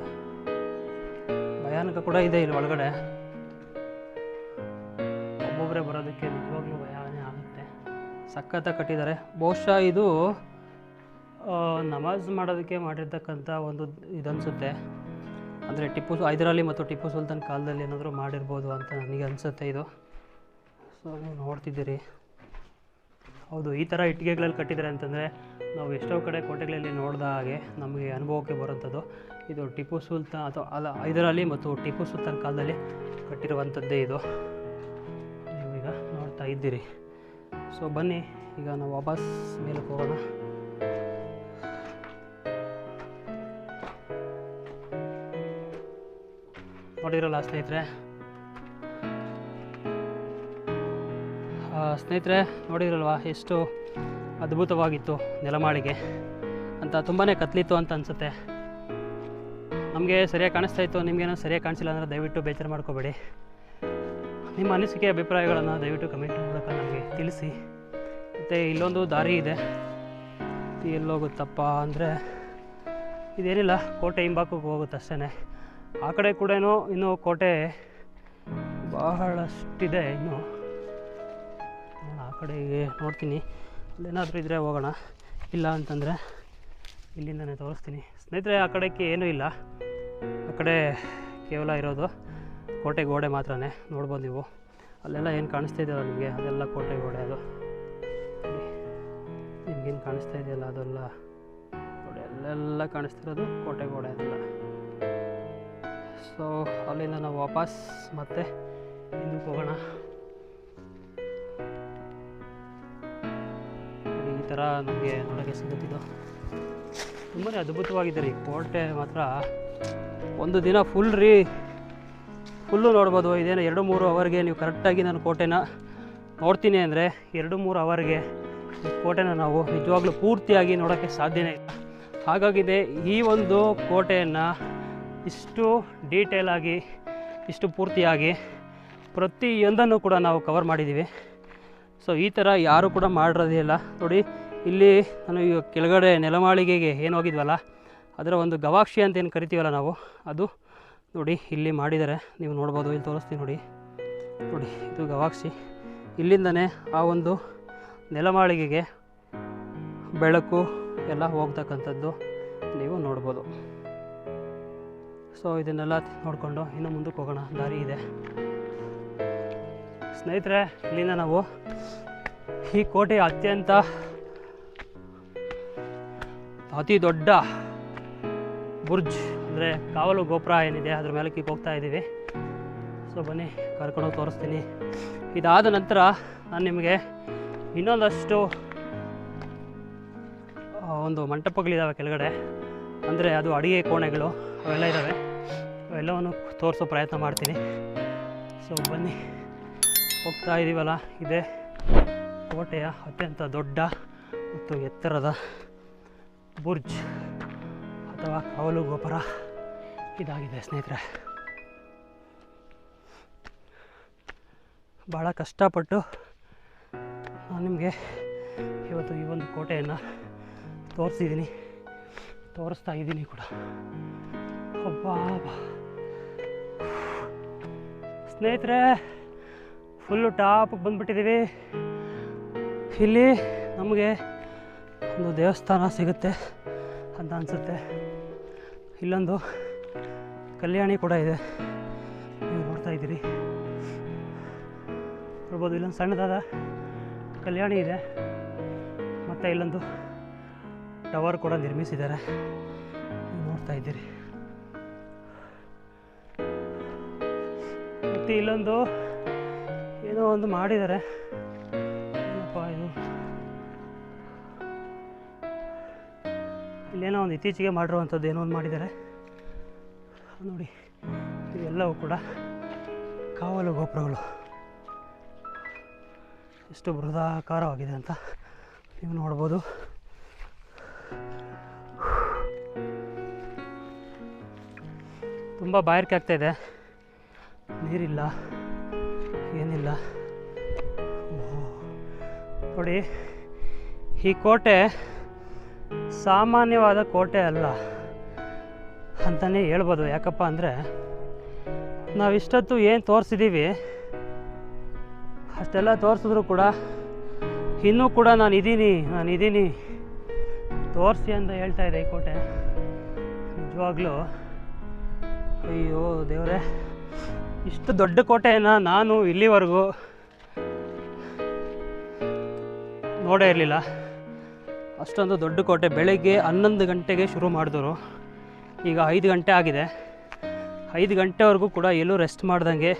ಭಯಾನಕ ಕೂಡ ಇದೆ. ಇಲ್ಲಿ ಒಳಗಡೆ ಒಬ್ಬೊಬ್ಬರೇ ಬರೋದಕ್ಕೆ ನಿಜವಾಗ್ಲೂ ಭಯನೇ ಆಗುತ್ತೆ. ಸಖತ್ತಾಗಿ ಕಟ್ಟಿದ್ದಾರೆ. ಬಹುಶಃ ಇದು ನಮಾಜ್ ಮಾಡೋದಕ್ಕೆ ಮಾಡಿರ್ತಕ್ಕಂಥ ಒಂದು ಇದನ್ನಿಸುತ್ತೆ. ಅಂದರೆ ಹೈದರಾಲಿ ಮತ್ತು ಟಿಪ್ಪು ಸುಲ್ತಾನ್ ಕಾಲದಲ್ಲಿ ಏನಾದರೂ ಮಾಡಿರ್ಬೋದು ಅಂತ ನನಗೆ ಅನಿಸುತ್ತೆ ಇದು. ಸೊ ನೀವು ನೋಡ್ತಿದ್ದೀರಿ. ಹೌದು, ಈ ಥರ ಇಟ್ಟಿಗೆಗಳಲ್ಲಿ ಕಟ್ಟಿದ್ದಾರೆ ಅಂತಂದರೆ ನಾವು ಎಷ್ಟೋ ಕಡೆ ಕೋಟೆಗಳಲ್ಲಿ ನೋಡಿದ ಹಾಗೆ ನಮಗೆ ಅನುಭವಕ್ಕೆ ಬರುವಂಥದ್ದು ಇದು ಟಿಪ್ಪು ಸುಲ್ತಾನ್ ಅಥವಾ ಹೈದರಾಲಿ ಮತ್ತು ಟಿಪ್ಪು ಸುಲ್ತಾನ್ ಕಾಲದಲ್ಲಿ ಕಟ್ಟಿರುವಂಥದ್ದೇ ಇದು. ನೀವು ಈಗ ನೋಡ್ತಾ ಇದ್ದೀರಿ. ಸೊ ಬನ್ನಿ ಈಗ ನಾವು ವಾಪಸ್ ಮೇಲಕ್ಕೆ ಹೋಗೋಣ. ನೋಡಿರಲ್ಲ ಸ್ನೇಹಿತರೆ ನೋಡಿರಲ್ವಾ ಎಷ್ಟು ಅದ್ಭುತವಾಗಿತ್ತು ನೆಲಮಾಳಿಗೆ ಅಂತ. ತುಂಬಾ ಕತ್ಲಿತ್ತು ಅಂತ ಅನಿಸುತ್ತೆ. ನಮಗೆ ಸರಿಯಾಗಿ ಕಾಣಿಸ್ತಾ ಇತ್ತು, ನಿಮಗೇನೋ ಸರಿಯಾಗಿ ಕಾಣಿಸಿಲ್ಲ ಅಂದರೆ ದಯವಿಟ್ಟು ಬೇಜಾರು ಮಾಡ್ಕೋಬೇಡಿ. ನಿಮ್ಮ ಅನಿಸಿಕೆ ಅಭಿಪ್ರಾಯಗಳನ್ನು ದಯವಿಟ್ಟು ಕಮೆಂಟ್ ಮೂಲಕ ನಮಗೆ ತಿಳಿಸಿ. ಮತ್ತು ಇಲ್ಲೊಂದು ದಾರಿ ಇದೆ, ಎಲ್ಲೋಗುತ್ತಪ್ಪ ಅಂದರೆ ಇದೇನಿಲ್ಲ, ಕೋಟೆ ಹಿಂಭಾಗಕ್ಕೆ ಹೋಗುತ್ತೆ ಅಷ್ಟೇ. ಆ ಕಡೆ ಕೂಡ ಇನ್ನೂ ಕೋಟೆ ಬಹಳಷ್ಟಿದೆ. ಇನ್ನು ಆ ಕಡೆಗೆ ನೋಡ್ತೀನಿ, ಅಲ್ಲೇನಾದರೂ ಇದ್ದರೆ ಹೋಗೋಣ. ಇಲ್ಲ ಅಂತಂದರೆ ಇಲ್ಲಿಂದನೇ ತೋರಿಸ್ತೀನಿ ಸ್ನೇಹಿತರೆ. ಆ ಕಡೆಗೆ ಏನೂ ಇಲ್ಲ, ಆ ಕಡೆ ಕೇವಲ ಇರೋದು ಕೋಟೆ ಗೋಡೆ ಮಾತ್ರನೇ. ನೋಡ್ಬೋದು ನೀವು ಅಲ್ಲೆಲ್ಲ ಏನು ಕಾಣಿಸ್ತಾ ಇದೆಯಲ್ಲ ನಿಮಗೆ, ಅದೆಲ್ಲ ಕೋಟೆ ಗೋಡೆ. ಅದು ನಿಮಗೇನು ಕಾಣಿಸ್ತಾ ಇದೆಯಲ್ಲ ಅದೆಲ್ಲ ನೋಡಿ, ಅಲ್ಲೆಲ್ಲ ಕಾಣಿಸ್ತಿರೋದು ಕೋಟೆ ಗೋಡೆ ಅದೆಲ್ಲ. ಸೊ ಅಲ್ಲಿಂದ ನಾವು ವಾಪಸ್ ಮತ್ತೆ ಹಿಂದಕ್ಕೆ ಹೋಗೋಣ. ಈ ಥರ ನಮಗೆ ನೋಡೋಕ್ಕೆ ಸಿಗುತ್ತಿದ್ದು ತುಂಬಾ ಅದ್ಭುತವಾಗಿದೆ ರೀ ಕೋಟೆ ಮಾತ್ರ. ಒಂದು ದಿನ ಫುಲ್ಲು ನೋಡ್ಬೋದು. ಇದೇನು 2-3 ಅವರ್ಗೆ ನೀವು ಕರೆಕ್ಟಾಗಿ ನಾನು ಕೋಟೆನ ನೋಡ್ತೀನಿ ಅಂದರೆ 2-3 ಅವರ್ಗೆ ಈ ಕೋಟೆನ ನಾವು ನಿಜವಾಗ್ಲೂ ಪೂರ್ತಿಯಾಗಿ ನೋಡೋಕ್ಕೆ ಸಾಧ್ಯನೇ ಇಲ್ಲ. ಹಾಗಾಗಿದೆ ಈ ಒಂದು ಕೋಟೆಯನ್ನು ಇಷ್ಟು ಡೀಟೇಲಾಗಿ, ಇಷ್ಟು ಪೂರ್ತಿಯಾಗಿ ಪ್ರತಿಯೊಂದನ್ನು ಕೂಡ ನಾವು ಕವರ್ ಮಾಡಿದ್ದೀವಿ. ಸೊ ಈ ಥರ ಯಾರೂ ಕೂಡ ಮಾಡಿರೋದೇ ಇಲ್ಲ. ನೋಡಿ ಇಲ್ಲಿ ನಾನು ಈಗ ಕೆಳಗಡೆ ನೆಲಮಾಳಿಗೆಗೆ ಏನು ಹೋಗಿದ್ವಲ್ಲ, ಅದರ ಒಂದು ಗವಾಕ್ಷಿ ಅಂತ ಏನು ಕರಿತೀವಲ್ಲ ನಾವು, ಅದು ನೋಡಿ ಇಲ್ಲಿ ಮಾಡಿದ್ದಾರೆ. ನೀವು ನೋಡ್ಬೋದು, ಇಲ್ಲಿ ತೋರಿಸ್ತೀನಿ ನೋಡಿ. ಇದು ಗವಾಕ್ಷಿ. ಇಲ್ಲಿಂದನೇ ಆ ಒಂದು ನೆಲಮಾಳಿಗೆಗೆ ಬೆಳಕು ಎಲ್ಲ ಹೋಗ್ತಕ್ಕಂಥದ್ದು ನೀವು ನೋಡ್ಬೋದು. ಸೊ ಇದನ್ನೆಲ್ಲ ನೋಡಿಕೊಂಡು ಇನ್ನು ಮುಂದಕ್ಕೆ ಹೋಗೋಣ, ದಾರಿ ಇದೆ ಸ್ನೇಹಿತರೆ. ಇಲ್ಲಿಂದ ನಾವು ಈ ಕೋಟೆಯ ಅತಿ ದೊಡ್ಡ ಬುರ್ಜ್ ಅಂದರೆ ಕಾವಲು ಗೋಪುರ ಏನಿದೆ ಅದ್ರ ಮೇಲಕ್ಕೆ ಹೋಗ್ತಾ ಇದ್ದೀವಿ. ಸೊ ಬನ್ನಿ ಕರ್ಕೊಂಡೋಗಿ ತೋರಿಸ್ತೀನಿ. ಇದಾದ ನಂತರ ನಾನು ನಿಮಗೆ ಇನ್ನೊಂದಷ್ಟು ಒಂದು ಮಂಟಪಗಳಿದ್ದಾವೆ ಕೆಳಗಡೆ, ಅಂದರೆ ಅದು ಅಡುಗೆ ಕೋಣೆಗಳು ಅವೆಲ್ಲ ಇದ್ದಾವೆ, ಅವೆಲ್ಲವನ್ನು ತೋರಿಸೋ ಪ್ರಯತ್ನ ಮಾಡ್ತೀನಿ. ಸೊ ಬನ್ನಿ ಹೋಗ್ತಾ ಇದ್ದೀವಲ್ಲ, ಇದೇ ಕೋಟೆಯ ಅತ್ಯಂತ ದೊಡ್ಡ ಮತ್ತು ಎತ್ತರದ ಬುರ್ಜ್ ಅಥವಾ ಕಾವಲು ಗೋಪುರ ಇದಾಗಿದೆ ಸ್ನೇಹಿತರೆ. ಭಾಳ ಕಷ್ಟಪಟ್ಟು ನಾನು ನಿಮಗೆ ಇವತ್ತು ಈ ಒಂದು ಕೋಟೆಯನ್ನು ತೋರಿಸ್ತಾ ಇದ್ದೀನಿ ಕೂಡ. ಅಬ್ಬಾ ಸ್ನೇಹಿತರೆ, ಫುಲ್ಲು ಟಾಪಿಗೆ ಬಂದುಬಿಟ್ಟಿದ್ದೀವಿ. ಇಲ್ಲಿ ನಮಗೆ ಒಂದು ದೇವಸ್ಥಾನ ಸಿಗುತ್ತೆ ಅಂತ ಅನಿಸುತ್ತೆ. ಇಲ್ಲೊಂದು ಕಲ್ಯಾಣಿ ಕೂಡ ಇದೆ, ನೀವು ನೋಡ್ತಾ ಇದ್ದೀರಿ ನೋಡ್ಬೋದು. ಇಲ್ಲೊಂದು ಸಣ್ಣದಾದ ಕಲ್ಯಾಣಿ ಇದೆ, ಮತ್ತು ಇಲ್ಲೊಂದು ಟವರ್ ಕೂಡ ನಿರ್ಮಿಸಿದ್ದಾರೆ, ನೀವು ನೋಡ್ತಾ ಇದ್ದೀರಿ. ಮತ್ತು ಇಲ್ಲೊಂದು ಏನೋ ಒಂದು ಮಾಡಿದ್ದಾರೆ, ಏನಪ್ಪ ಇದು, ಇಲ್ಲೇನೋ ಒಂದು ಇತ್ತೀಚೆಗೆ ಮಾಡಿರುವಂಥದ್ದು ಏನೋ ಒಂದು ಮಾಡಿದ್ದಾರೆ ನೋಡಿ. ಇವೆಲ್ಲವೂ ಕೂಡ ಕಾವಲು ಗೋಪುರಗಳು. ಎಷ್ಟು ಬೃಹದಾಕಾರವಾಗಿದೆ ಅಂತ ನೀವು ನೋಡ್ಬೋದು. ತುಂಬ ಬಾಯಾರಿಕೆ ಆಗ್ತಾಯಿದೆ, ನೀರಿಲ್ಲ ಏನಿಲ್ಲ. ನೋಡಿ, ಈ ಕೋಟೆ ಸಾಮಾನ್ಯವಾದ ಕೋಟೆ ಅಲ್ಲ ಅಂತಲೇ ಹೇಳ್ಬೋದು. ಯಾಕಪ್ಪ ಅಂದರೆ ನಾವಿಷ್ಟೊತ್ತು ಏನು ತೋರಿಸಿದ್ದೀವಿ ಅಷ್ಟೆಲ್ಲ ತೋರಿಸಿದ್ರು ಕೂಡ ಇನ್ನೂ ಕೂಡ ನಾನಿದ್ದೀನಿ ತೋರಿಸಿ ಅಂತ ಹೇಳ್ತಾ ಇದೆ ಈ ಕೋಟೆ. ನಿಜವಾಗ್ಲೂ ಅಯ್ಯೋ ದೇವರೇ, ಇಷ್ಟು ದೊಡ್ಡ ಕೋಟೆಯನ್ನು ನಾನು ಇಲ್ಲಿವರೆಗೂ ನೋಡೇ ಇರಲಿಲ್ಲ. ಅಷ್ಟೊಂದು ದೊಡ್ಡ ಕೋಟೆ. ಬೆಳಗ್ಗೆ 11 ಗಂಟೆಗೆ ಶುರು ಮಾಡಿದ್ರು, ಈಗ 5 ಗಂಟೆ ಆಗಿದೆ. 5 ಗಂಟೆವರೆಗೂ ಕೂಡ ಎಲ್ಲೂ ರೆಸ್ಟ್ ಮಾಡ್ದಂಗೆ,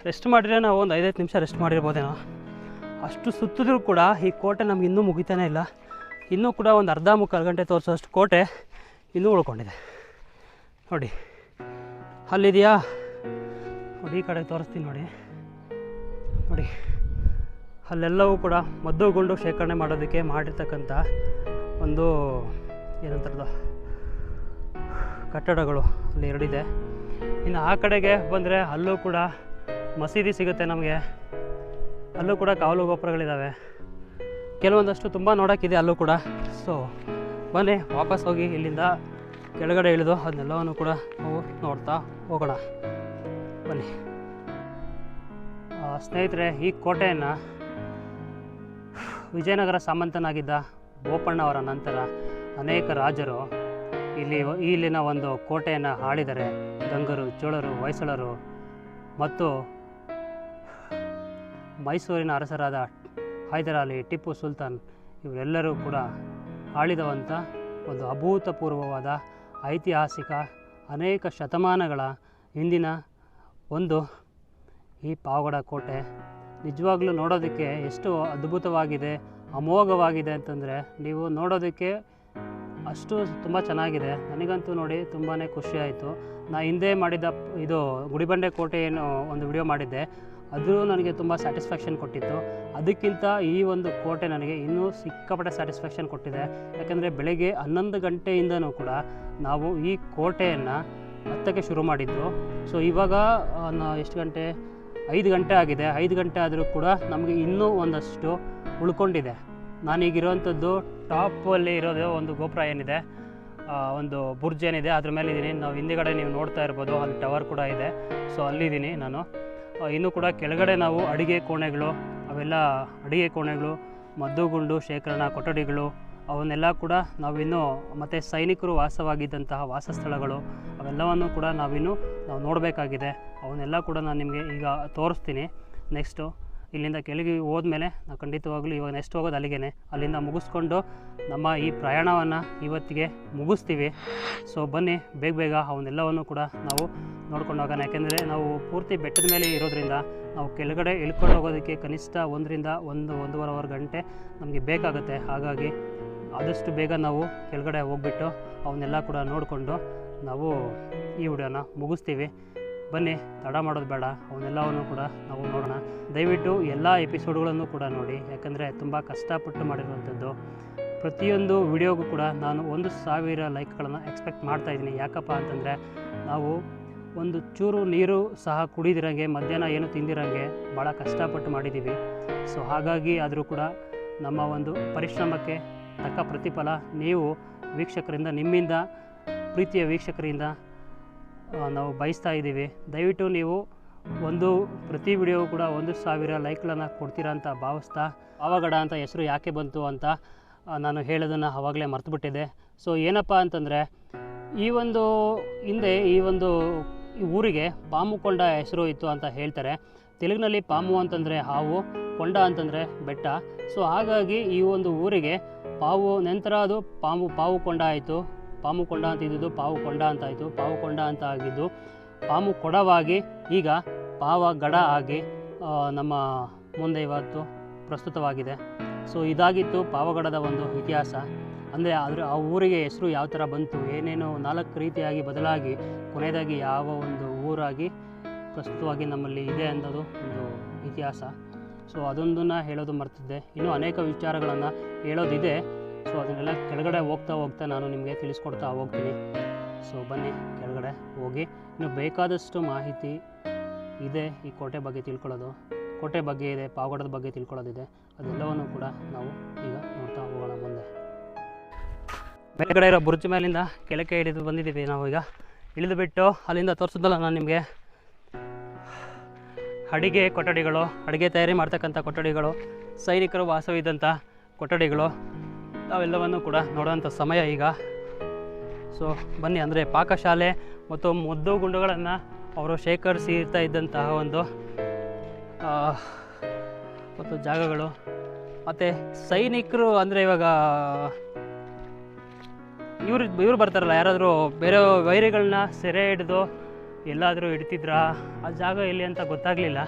ರೆಸ್ಟ್ ಮಾಡಿದ್ರೆ ನಾವು ಒಂದು 5-10 ನಿಮಿಷ ರೆಸ್ಟ್ ಮಾಡಿರ್ಬೋದೇನೋ, ಅಷ್ಟು ಸುತ್ತಿದ್ರೂ ಕೂಡ ಈ ಕೋಟೆ ನಮ್ಗೆ ಇನ್ನೂ ಮುಗಿತಾನೇ ಇಲ್ಲ. ಇನ್ನೂ ಕೂಡ ಒಂದು ಅರ್ಧ ಮುಕ್ಕಾಲು ಗಂಟೆ ತೋರಿಸೋಷ್ಟು ಕೋಟೆ ಇನ್ನೂ ಉಳ್ಕೊಂಡಿದೆ. ನೋಡಿ ಅಲ್ಲಿದೆಯಾ ನೋಡಿ, ಈ ಕಡೆ ತೋರಿಸ್ತೀನಿ ನೋಡಿ. ಅಲ್ಲೆಲ್ಲವೂ ಕೂಡ ಮದ್ದುಗುಂಡು ಶೇಖರಣೆ ಮಾಡೋದಕ್ಕೆ ಮಾಡಿರ್ತಕ್ಕಂಥ ಒಂದು ಏನಂತಾರದು ಕಟ್ಟಡಗಳು ಅಲ್ಲಿ 2 ಇದೆ. ಇನ್ನು ಆ ಕಡೆಗೆ ಬಂದರೆ ಅಲ್ಲೂ ಕೂಡ ಮಸೀದಿ ಸಿಗುತ್ತೆ ನಮಗೆ, ಅಲ್ಲೂ ಕೂಡ ಕಾವಲು ಗೋಪುರಗಳಿದ್ದಾವೆ. ಕೆಲವೊಂದಷ್ಟು ತುಂಬ ನೋಡೋಕ್ಕಿದೆ ಅಲ್ಲೂ ಕೂಡ. ಸೊ ಬನ್ನಿ ವಾಪಸ್ ಹೋಗಿ ಇಲ್ಲಿಂದ ಕೆಳಗಡೆ ಇಳಿದು ಅದನ್ನೆಲ್ಲವನ್ನು ಕೂಡ ನಾವು ನೋಡ್ತಾ ಹೋಗೋಣ. ಬನ್ನಿ ಸ್ನೇಹಿತರೆ, ಈ ಕೋಟೆಯನ್ನು ವಿಜಯನಗರ ಸಾಮಂತನಾಗಿದ್ದ ಬೋಪಣ್ಣ ಅವರ ನಂತರ ಅನೇಕ ರಾಜರು ಇಲ್ಲಿನ ಒಂದು ಕೋಟೆಯನ್ನು ಆಳಿದ್ದಾರೆ. ಗಂಗರು, ಚೋಳರು, ಹೊಯ್ಸಳರು ಮತ್ತು ಮೈಸೂರಿನ ಅರಸರಾದ ಹೈದರಾಲಿ, ಟಿಪ್ಪು ಸುಲ್ತಾನ್ ಇವರೆಲ್ಲರೂ ಕೂಡ ಆಳಿದವಂಥ ಒಂದು ಅಭೂತಪೂರ್ವವಾದ ಐತಿಹಾಸಿಕ ಅನೇಕ ಶತಮಾನಗಳ ಹಿಂದಿನ ಒಂದು ಈ ಪಾವಗಡ ಕೋಟೆ. ನಿಜವಾಗ್ಲೂ ನೋಡೋದಕ್ಕೆ ಎಷ್ಟು ಅದ್ಭುತವಾಗಿದೆ, ಅಮೋಘವಾಗಿದೆ ಅಂತಂದರೆ ನೀವು ನೋಡೋದಕ್ಕೆ ಅಷ್ಟು ತುಂಬ ಚೆನ್ನಾಗಿದೆ. ನನಗಂತೂ ನೋಡಿ ತುಂಬಾ ಖುಷಿಯಾಯಿತು. ನಾ ಹಿಂದೆ ಮಾಡಿದ ಇದು ಗುಡಿಬಂಡೆ ಕೋಟೆ ಏನು ಒಂದು ವಿಡಿಯೋ ಮಾಡಿದ್ದೆ, ಅದು ನನಗೆ ತುಂಬ ಸ್ಯಾಟಿಸ್ಫ್ಯಾಕ್ಷನ್ ಕೊಟ್ಟಿತ್ತು. ಅದಕ್ಕಿಂತ ಈ ಒಂದು ಕೋಟೆ ನನಗೆ ಇನ್ನೂ ಸಿಕ್ಕಾಪಟ್ಟೆ ಸ್ಯಾಟಿಸ್ಫ್ಯಾಕ್ಷನ್ ಕೊಟ್ಟಿದೆ. ಯಾಕಂದರೆ ಬೆಳಗ್ಗೆ 11 ಗಂಟೆಯಿಂದನೂ ಕೂಡ ನಾವು ಈ ಕೋಟೆಯನ್ನು ಹತ್ತಕ್ಕೆ ಶುರು ಮಾಡಿದ್ದು. ಸೊ ಇವಾಗ ಎಷ್ಟು ಗಂಟೆ, 5 ಗಂಟೆ ಆಗಿದೆ. 5 ಗಂಟೆ ಆದರೂ ಕೂಡ ನಮಗೆ ಇನ್ನೂ ಒಂದಷ್ಟು ಉಳ್ಕೊಂಡಿದೆ. ನಾನೀಗಿರೋವಂಥದ್ದು ಟಾಪಲ್ಲಿ ಇರೋದು ಒಂದು ಗೋಪುರ ಏನಿದೆ, ಒಂದು ಬುರ್ಜ್ ಏನಿದೆ ಅದ್ರ ಮೇಲೆ ಇದ್ದೀನಿ. ನಾವು ಹಿಂದೆಗಡೆ ನೀವು ನೋಡ್ತಾ ಇರ್ಬೋದು, ಅಲ್ಲಿ ಟವರ್ ಕೂಡ ಇದೆ. ಸೊ ಅಲ್ಲಿದ್ದೀನಿ ನಾನು. ಇನ್ನೂ ಕೂಡ ಕೆಳಗಡೆ ನಾವು ಅಡುಗೆ ಕೋಣೆಗಳು, ಅವೆಲ್ಲ ಅಡುಗೆ ಕೋಣೆಗಳು, ಮದ್ದುಗುಂಡು ಶೇಖರಣಾ ಕೊಠಡಿಗಳು, ಅವನ್ನೆಲ್ಲ ಕೂಡ ನಾವಿನ್ನೂ ಮತ್ತು ಸೈನಿಕರು ವಾಸವಾಗಿದ್ದಂತಹ ವಾಸಸ್ಥಳಗಳು ಅವೆಲ್ಲವನ್ನು ಕೂಡ ನಾವು ನೋಡಬೇಕಾಗಿದೆ. ಅವನ್ನೆಲ್ಲ ಕೂಡ ನಾನು ನಿಮಗೆ ಈಗ ತೋರಿಸ್ತೀನಿ. ನೆಕ್ಸ್ಟು ಇಲ್ಲಿಂದ ಕೆಳಗೆ ಹೋದ್ಮೇಲೆ ನಾವು ಖಂಡಿತವಾಗ್ಲೂ ಇವಾಗ ನೆಕ್ಸ್ಟ್ ಹೋಗೋದು ಅಲ್ಲಿಗೆ, ಅಲ್ಲಿಂದ ಮುಗಿಸ್ಕೊಂಡು ನಮ್ಮ ಈ ಪ್ರಯಾಣವನ್ನು ಇವತ್ತಿಗೆ ಮುಗಿಸ್ತೀವಿ. ಸೊ ಬನ್ನಿ ಬೇಗ ಅವನ್ನೆಲ್ಲವನ್ನು ಕೂಡ ನಾವು ನೋಡ್ಕೊಂಡು ಹೋಗೋಣ. ಯಾಕೆಂದರೆ ನಾವು ಪೂರ್ತಿ ಬೆಟ್ಟದ ಮೇಲೆ ಇರೋದ್ರಿಂದ ನಾವು ಕೆಳಗಡೆ ಇಳ್ಕೊಂಡು ಹೋಗೋದಕ್ಕೆ ಕನಿಷ್ಠ 1-1.5 ಗಂಟೆ ನಮಗೆ ಬೇಕಾಗುತ್ತೆ. ಹಾಗಾಗಿ ಆದಷ್ಟು ಬೇಗ ನಾವು ಕೆಳಗಡೆ ಹೋಗ್ಬಿಟ್ಟು ಅವನ್ನೆಲ್ಲ ಕೂಡ ನೋಡಿಕೊಂಡು ನಾವು ಈ ವಿಡಿಯೋನ ಮುಗಿಸ್ತೀವಿ. ಬನ್ನಿ, ತಡ ಮಾಡೋದು ಬೇಡ, ಅವನ್ನೆಲ್ಲವನ್ನು ಕೂಡ ನಾವು ನೋಡೋಣ. ದಯವಿಟ್ಟು ಎಲ್ಲ ಎಪಿಸೋಡ್ಗಳನ್ನು ಕೂಡ ನೋಡಿ, ಯಾಕಂದರೆ ತುಂಬ ಕಷ್ಟಪಟ್ಟು ಮಾಡಿರುವಂಥದ್ದು. ಪ್ರತಿಯೊಂದು ವಿಡಿಯೋಗೂ ಕೂಡ ನಾನು 1,000 ಲೈಕ್ಗಳನ್ನು ಎಕ್ಸ್ಪೆಕ್ಟ್ ಮಾಡ್ತಾಯಿದ್ದೀನಿ. ಯಾಕಪ್ಪ ಅಂತಂದರೆ ನಾವು ಒಂದು ಚೂರು ನೀರು ಸಹ ಕುಡಿದಿರಂಗೆ, ಮಧ್ಯಾಹ್ನ ಏನು ತಿಂದಿರಂಗೆ ಭಾಳ ಕಷ್ಟಪಟ್ಟು ಮಾಡಿದ್ದೀವಿ. ಸೊ ಹಾಗಾಗಿ ಆದರೂ ಕೂಡ ನಮ್ಮ ಒಂದು ಪರಿಶ್ರಮಕ್ಕೆ ತಕ್ಕ ಪ್ರತಿಫಲ ನೀವು ವೀಕ್ಷಕರಿಂದ, ನಿಮ್ಮಿಂದ, ಪ್ರೀತಿಯ ವೀಕ್ಷಕರಿಂದ ನಾವು ಬಯಸ್ತಾ ಇದ್ದೀವಿ. ದಯವಿಟ್ಟು ನೀವು ಪ್ರತಿ ವಿಡಿಯೋ ಕೂಡ 1,000 ಲೈಕ್ಗಳನ್ನು ಕೊಡ್ತೀರಾ ಅಂತ ಭಾವಿಸ್ತಾ, ಪಾವಗಡ ಅಂತ ಹೆಸರು ಯಾಕೆ ಬಂತು ಅಂತ ನಾನು ಹೇಳೋದನ್ನು ಆವಾಗಲೇ ಮರ್ತುಬಿಟ್ಟಿದ್ದೆ. ಸೊ ಏನಪ್ಪ ಅಂತಂದರೆ ಹಿಂದೆ ಈ ಊರಿಗೆ ಪಾಮುಕೊಂಡ ಹೆಸರು ಇತ್ತು ಅಂತ ಹೇಳ್ತಾರೆ. ತೆಲುಗಿನಲ್ಲಿ ಪಾಮು ಅಂತಂದರೆ ಹಾವು, ಕೊಂಡ ಅಂತಂದರೆ ಬೆಟ್ಟ. ಸೊ ಹಾಗಾಗಿ ಈ ಒಂದು ಊರಿಗೆ ಪಾವು ನಂತರ ಅದು ಪಾವುಕೊಂಡ ಆಯಿತು. ಪಾಮುಕೊಂಡ ಅಂತ ಇದ್ದಿದ್ದು ಪಾವುಕೊಂಡ ಅಂತ ಆಯಿತು. ಪಾವುಕೊಂಡ ಅಂತ ಆಗಿದ್ದು ಪಾಮು ಕೊಡವಾಗಿ ಈಗ ಪಾವಗಡ ಆಗಿ ನಮ್ಮ ಮುಂದೆ ಇವತ್ತು ಪ್ರಸ್ತುತವಾಗಿದೆ. ಸೊ ಇದಾಗಿತ್ತು ಪಾವಗಡದ ಒಂದು ಇತಿಹಾಸ. ಅಂದರೆ ಆ ಊರಿಗೆ ಹೆಸರು ಯಾವ ಥರ ಬಂತು, ಏನೇನು 4 ರೀತಿಯಾಗಿ ಬದಲಾಗಿ ಕೊನೆಯದಾಗಿ ಯಾವ ಒಂದು ಊರಾಗಿ ಪ್ರಸ್ತುತವಾಗಿ ನಮ್ಮಲ್ಲಿ ಇದೆ ಅನ್ನೋದು ಒಂದು ಇತಿಹಾಸ. ಸೊ ಅದೊಂದನ್ನು ಹೇಳೋದು ಮರ್ತಿದ್ದೆ. ಇನ್ನೂ ಅನೇಕ ವಿಚಾರಗಳನ್ನು ಹೇಳೋದಿದೆ. ಸೊ ಅದನ್ನೆಲ್ಲ ಕೆಳಗಡೆ ಹೋಗ್ತಾ ನಾನು ನಿಮಗೆ ತಿಳಿಸ್ಕೊಡ್ತಾ ಹೋಗ್ತೀನಿ. ಸೊ ಬನ್ನಿ ಕೆಳಗಡೆ ಹೋಗಿ, ಇನ್ನು ಬೇಕಾದಷ್ಟು ಮಾಹಿತಿ ಇದೆ ಈ ಕೋಟೆ ಬಗ್ಗೆ ತಿಳ್ಕೊಳ್ಳೋದು. ಕೋಟೆ ಬಗ್ಗೆ ಇದೆ, ಪಾವಗಡದ ಬಗ್ಗೆ ತಿಳ್ಕೊಳ್ಳೋದಿದೆ. ಅದೆಲ್ಲವನ್ನು ಕೂಡ ನಾವು ಈಗ ನೋಡ್ತಾ ಹೋಗೋಣ ಮುಂದೆ. ಮೇಲ್ಗಡೆ ಇರೋ ಬುರ್ಜ್ ಮೇಲಿಂದ ಕೆಳಕ್ಕೆ ಇಳಿದು ಬಂದಿದ್ದೀವಿ ನಾವು. ಈಗ ಇಳಿದು ಬಿಟ್ಟು ಅಲ್ಲಿಂದ ತೋರಿಸಿದ್ದಲ್ಲ ನಾನು ನಿಮಗೆ, ಅಡಿಗೆ ಕೊಠಡಿಗಳು, ಅಡುಗೆ ತಯಾರಿ ಮಾಡ್ತಕ್ಕಂಥ ಕೊಠಡಿಗಳು, ಸೈನಿಕರು ವಾಸವಿದ್ದಂಥ ಕೊಠಡಿಗಳು, ಅವೆಲ್ಲವನ್ನು ಕೂಡ ನೋಡೋವಂಥ ಸಮಯ ಈಗ. ಸೊ ಬನ್ನಿ, ಅಂದರೆ ಪಾಕಶಾಲೆ ಮತ್ತು ಮದ್ದು ಗುಂಡುಗಳನ್ನು ಅವರು ಶೇಖರಿಸಿ ಇರ್ತಾ ಇದ್ದಂತಹ ಒಂದು ಜಾಗಗಳು. ಮತ್ತು ಸೈನಿಕರು ಅಂದರೆ ಇವಾಗ ಇವರು ಬರ್ತಾರಲ್ಲ, ಯಾರಾದರೂ ಬೇರೆ ವೈರಿಗಳನ್ನ ಸೆರೆ ಹಿಡಿದು ಎಲ್ಲಾದರೂ ಇಡ್ತಿದ್ರಾ, ಆ ಜಾಗ ಎಲ್ಲಿ ಅಂತ ಗೊತ್ತಾಗಲಿಲ್ಲ.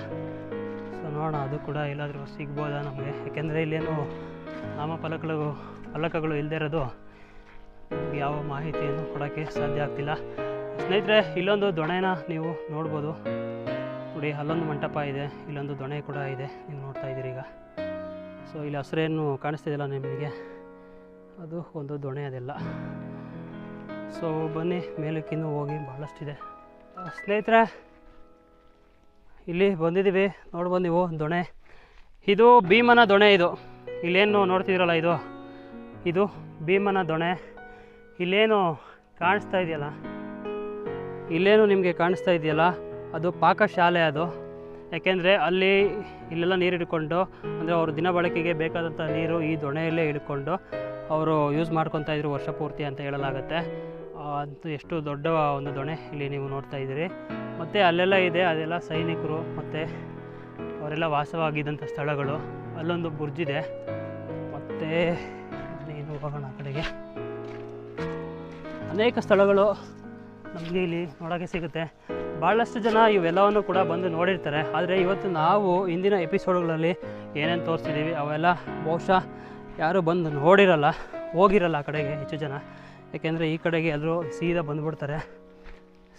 ಸೊ ನೋಡೋಣ, ಅದು ಕೂಡ ಎಲ್ಲಾದರೂ ಸಿಗ್ಬೋದಾ ನಮಗೆ. ಯಾಕೆಂದರೆ ಇಲ್ಲೇನು ಫಲಕಗಳು ಇಲ್ಲದೆ ಇರೋದು ಯಾವ ಮಾಹಿತಿಯನ್ನು ಕೊಡೋಕ್ಕೆ ಸಾಧ್ಯ ಆಗ್ತಿಲ್ಲ. ಸ್ನೇಹಿತರೆ, ಇಲ್ಲೊಂದು ದೊಣೆನ ನೀವು ನೋಡ್ಬೋದು ನೋಡಿ. ಅಲ್ಲೊಂದು ಮಂಟಪ ಇದೆ, ಇಲ್ಲೊಂದು ದೊಣೆ ಕೂಡ ಇದೆ, ನೀವು ನೋಡ್ತಾ ಇದ್ದೀರಿ ಈಗ. ಸೊ ಇಲ್ಲಿ ಹಸಿರೇನು ಕಾಣಿಸ್ತಿದೆಯಲ್ಲ ನಿಮಗೆ, ಅದು ಒಂದು ದೊಣೆ ಅದೆಲ್ಲ. ಸೊ ಬನ್ನಿ ಮೇಲಕ್ಕಿನ್ನೂ ಹೋಗಿ, ಭಾಳಷ್ಟಿದೆ ಸ್ನೇಹಿತರೆ. ಇಲ್ಲಿ ಬಂದಿದ್ದೀವಿ, ನೋಡ್ಬೋದು ನೀವು ದೊಣೆ. ಇದು ಭೀಮನ ದೊಣೆ. ಇಲ್ಲೇನು ನೋಡ್ತಿದ್ದೀರಲ್ಲ, ಇದು ಭೀಮನ ದೊಣೆ. ಇಲ್ಲೇನು ಕಾಣಿಸ್ತಾ ಇದೆಯಲ್ಲ, ಅದು ಪಾಕಶಾಲೆ. ಅದು ಯಾಕೆಂದರೆ ಇಲ್ಲೆಲ್ಲ ನೀರು ಹಿಡ್ಕೊಂಡು, ಅಂದರೆ ಅವರು ದಿನ ಬಳಕೆಗೆ ಬೇಕಾದಂಥ ನೀರು ಈ ದೊಣೆಯಲ್ಲೇ ಹಿಡ್ಕೊಂಡು ಅವರು ಯೂಸ್ ಮಾಡ್ಕೊತಾ ಇದ್ರು ವರ್ಷ ಪೂರ್ತಿ ಅಂತ ಹೇಳಲಾಗುತ್ತೆ. ಅಂತೂ ಎಷ್ಟು ದೊಡ್ಡ ಒಂದು ದೊಣೆ ಇಲ್ಲಿ ನೀವು ನೋಡ್ತಾ ಇದ್ದೀರಿ. ಮತ್ತು ಅಲ್ಲೆಲ್ಲ ಇದೆ, ಅದೆಲ್ಲ ಸೈನಿಕರು ಮತ್ತು ಅವರೆಲ್ಲ ವಾಸವಾಗಿದ್ದಂಥ ಸ್ಥಳಗಳು. ಅಲ್ಲೊಂದು ಬುರ್ಜಿದೆ. ಮತ್ತು ಏನು ಹೋಗೋಣ ಆ ಕಡೆಗೆ, ಅನೇಕ ಸ್ಥಳಗಳು ನಮಗೆ ಇಲ್ಲಿ ನೋಡೋಕ್ಕೆ ಸಿಗುತ್ತೆ. ಭಾಳಷ್ಟು ಜನ ಇವೆಲ್ಲವನ್ನು ಕೂಡ ಬಂದು ನೋಡಿರ್ತಾರೆ. ಆದರೆ ಇವತ್ತು ನಾವು ಇಂದಿನ ಎಪಿಸೋಡ್ಗಳಲ್ಲಿ ಏನೇನು ತೋರಿಸಿದ್ದೀವಿ ಅವೆಲ್ಲ ಬಹುಶಃ ಯಾರೂ ಬಂದು ನೋಡಿರಲ್ಲ, ಹೋಗಿರಲ್ಲ ಆ ಕಡೆಗೆ ಹೆಚ್ಚು ಜನ. ಯಾಕೆಂದರೆ ಈ ಕಡೆಗೆ ಎಲ್ಲರೂ ಸೀದಾ ಬಂದುಬಿಡ್ತಾರೆ.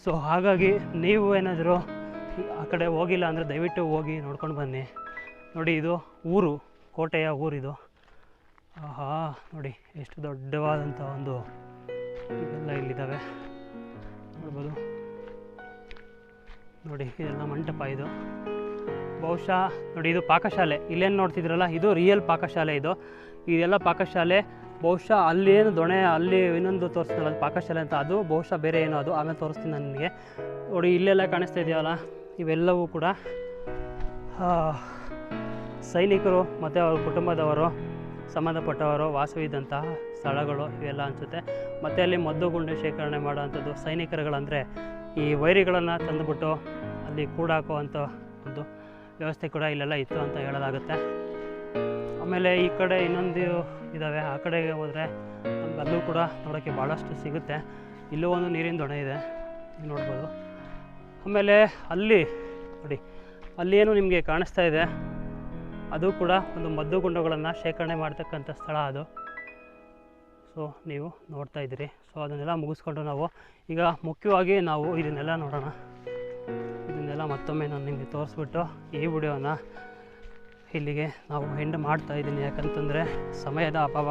ಸೊ ಹಾಗಾಗಿ ನೀವು ಏನಾದರೂ ಆ ಕಡೆ ಹೋಗಿಲ್ಲ ಅಂದರೆ ದಯವಿಟ್ಟು ಹೋಗಿ ನೋಡ್ಕೊಂಡು ಬನ್ನಿ. ನೋಡಿ, ಇದು ಊರು, ಕೋಟೆಯ ಊರಿದು. ಆಹಾ, ನೋಡಿ ಎಷ್ಟು ದೊಡ್ಡವಾದಂಥ ಒಂದು ಇವೆಲ್ಲ ಇಲ್ಲಿದ್ದಾವೆ ನೋಡ್ಬೋದು. ನೋಡಿ, ಇದೆಲ್ಲ ಮಂಟಪ. ಇದು ಬಹುಶಃ ನೋಡಿ, ಇದು ಪಾಕಶಾಲೆ. ಇಲ್ಲೇನು ನೋಡ್ತಿದ್ರಲ್ಲ, ಇದು ರಿಯಲ್ ಪಾಕಶಾಲೆ. ಇದೆಲ್ಲ ಪಾಕಶಾಲೆ. ಬಹುಶಃ ಅಲ್ಲೇನು ದೊಣೆ, ಅಲ್ಲಿ ಇನ್ನೊಂದು ತೋರಿಸ್ತಿಲ್ಲ, ಅದು ಪಾಕಶಾಲೆ ಅಂತ. ಅದು ಬಹುಶಃ ಬೇರೆ ಏನೋ, ಅದು ಆಮೇಲೆ ತೋರಿಸ್ತೀನಿ ನಾನು ನಿಮಗೆ. ನೋಡಿ, ಇಲ್ಲೆಲ್ಲ ಕಾಣಿಸ್ತಾ ಇದೆಯಲ್ಲ, ಇವೆಲ್ಲವೂ ಕೂಡ ಸೈನಿಕರು ಮತ್ತು ಅವ್ರ ಕುಟುಂಬದವರು, ಸಂಬಂಧಪಟ್ಟವರು ವಾಸವಿದ್ದಂತಹ ಸ್ಥಳಗಳು ಇವೆಲ್ಲ ಅನಿಸುತ್ತೆ. ಮತ್ತು ಅಲ್ಲಿ ಮದ್ದು ಗುಂಡು ಶೇಖರಣೆ ಮಾಡೋವಂಥದ್ದು ಸೈನಿಕರುಗಳಂದರೆ ಈ ವೈರಿಗಳನ್ನು ತಂದುಬಿಟ್ಟು ಅಲ್ಲಿ ಕೂಡಾಕುವಂಥ ಒಂದು ವ್ಯವಸ್ಥೆ ಕೂಡ ಇಲ್ಲೆಲ್ಲ ಇತ್ತು ಅಂತ ಹೇಳಲಾಗುತ್ತೆ. ಆಮೇಲೆ ಈ ಕಡೆ ಇನ್ನೊಂದು ಇದ್ದಾವೆ, ಆ ಕಡೆಗೆ ಹೋದರೆ ನಮ್ಗೆ ಅಲ್ಲೂ ಕೂಡ ನೋಡೋಕ್ಕೆ ಭಾಳಷ್ಟು ಸಿಗುತ್ತೆ. ಇಲ್ಲೂ ಒಂದು ನೀರಿನ ದೊಣೆ ಇದೆ, ನೋಡ್ಬೋದು. ಆಮೇಲೆ ಅಲ್ಲಿ ನೋಡಿ, ಅಲ್ಲಿ ಏನು ನಿಮಗೆ ಕಾಣಿಸ್ತಾ ಇದೆ ಅದು ಕೂಡ ಒಂದು ಮದ್ದು ಗುಂಡುಗಳನ್ನು ಶೇಖರಣೆ ಮಾಡ್ತಕ್ಕಂಥ ಸ್ಥಳ ಅದು. ಸೊ ನೀವು ನೋಡ್ತಾ ಇದ್ದೀರಿ. ಸೊ ಅದನ್ನೆಲ್ಲ ಮುಗಿಸ್ಕೊಂಡು ನಾವು ಈಗ ಮುಖ್ಯವಾಗಿ ನಾವು ಇದನ್ನೆಲ್ಲ ನೋಡೋಣ. ಇದನ್ನೆಲ್ಲ ಮತ್ತೊಮ್ಮೆ ನಾನು ನಿಮಗೆ ತೋರಿಸ್ಬಿಟ್ಟು ಈ ವಿಡಿಯೋನ ಇಲ್ಲಿಗೆ ನಾವು ಎಂಡ್ ಮಾಡ್ತಾ ಇದ್ದೀನಿ. ಯಾಕಂತಂದರೆ ಸಮಯದ ಅಭಾವ,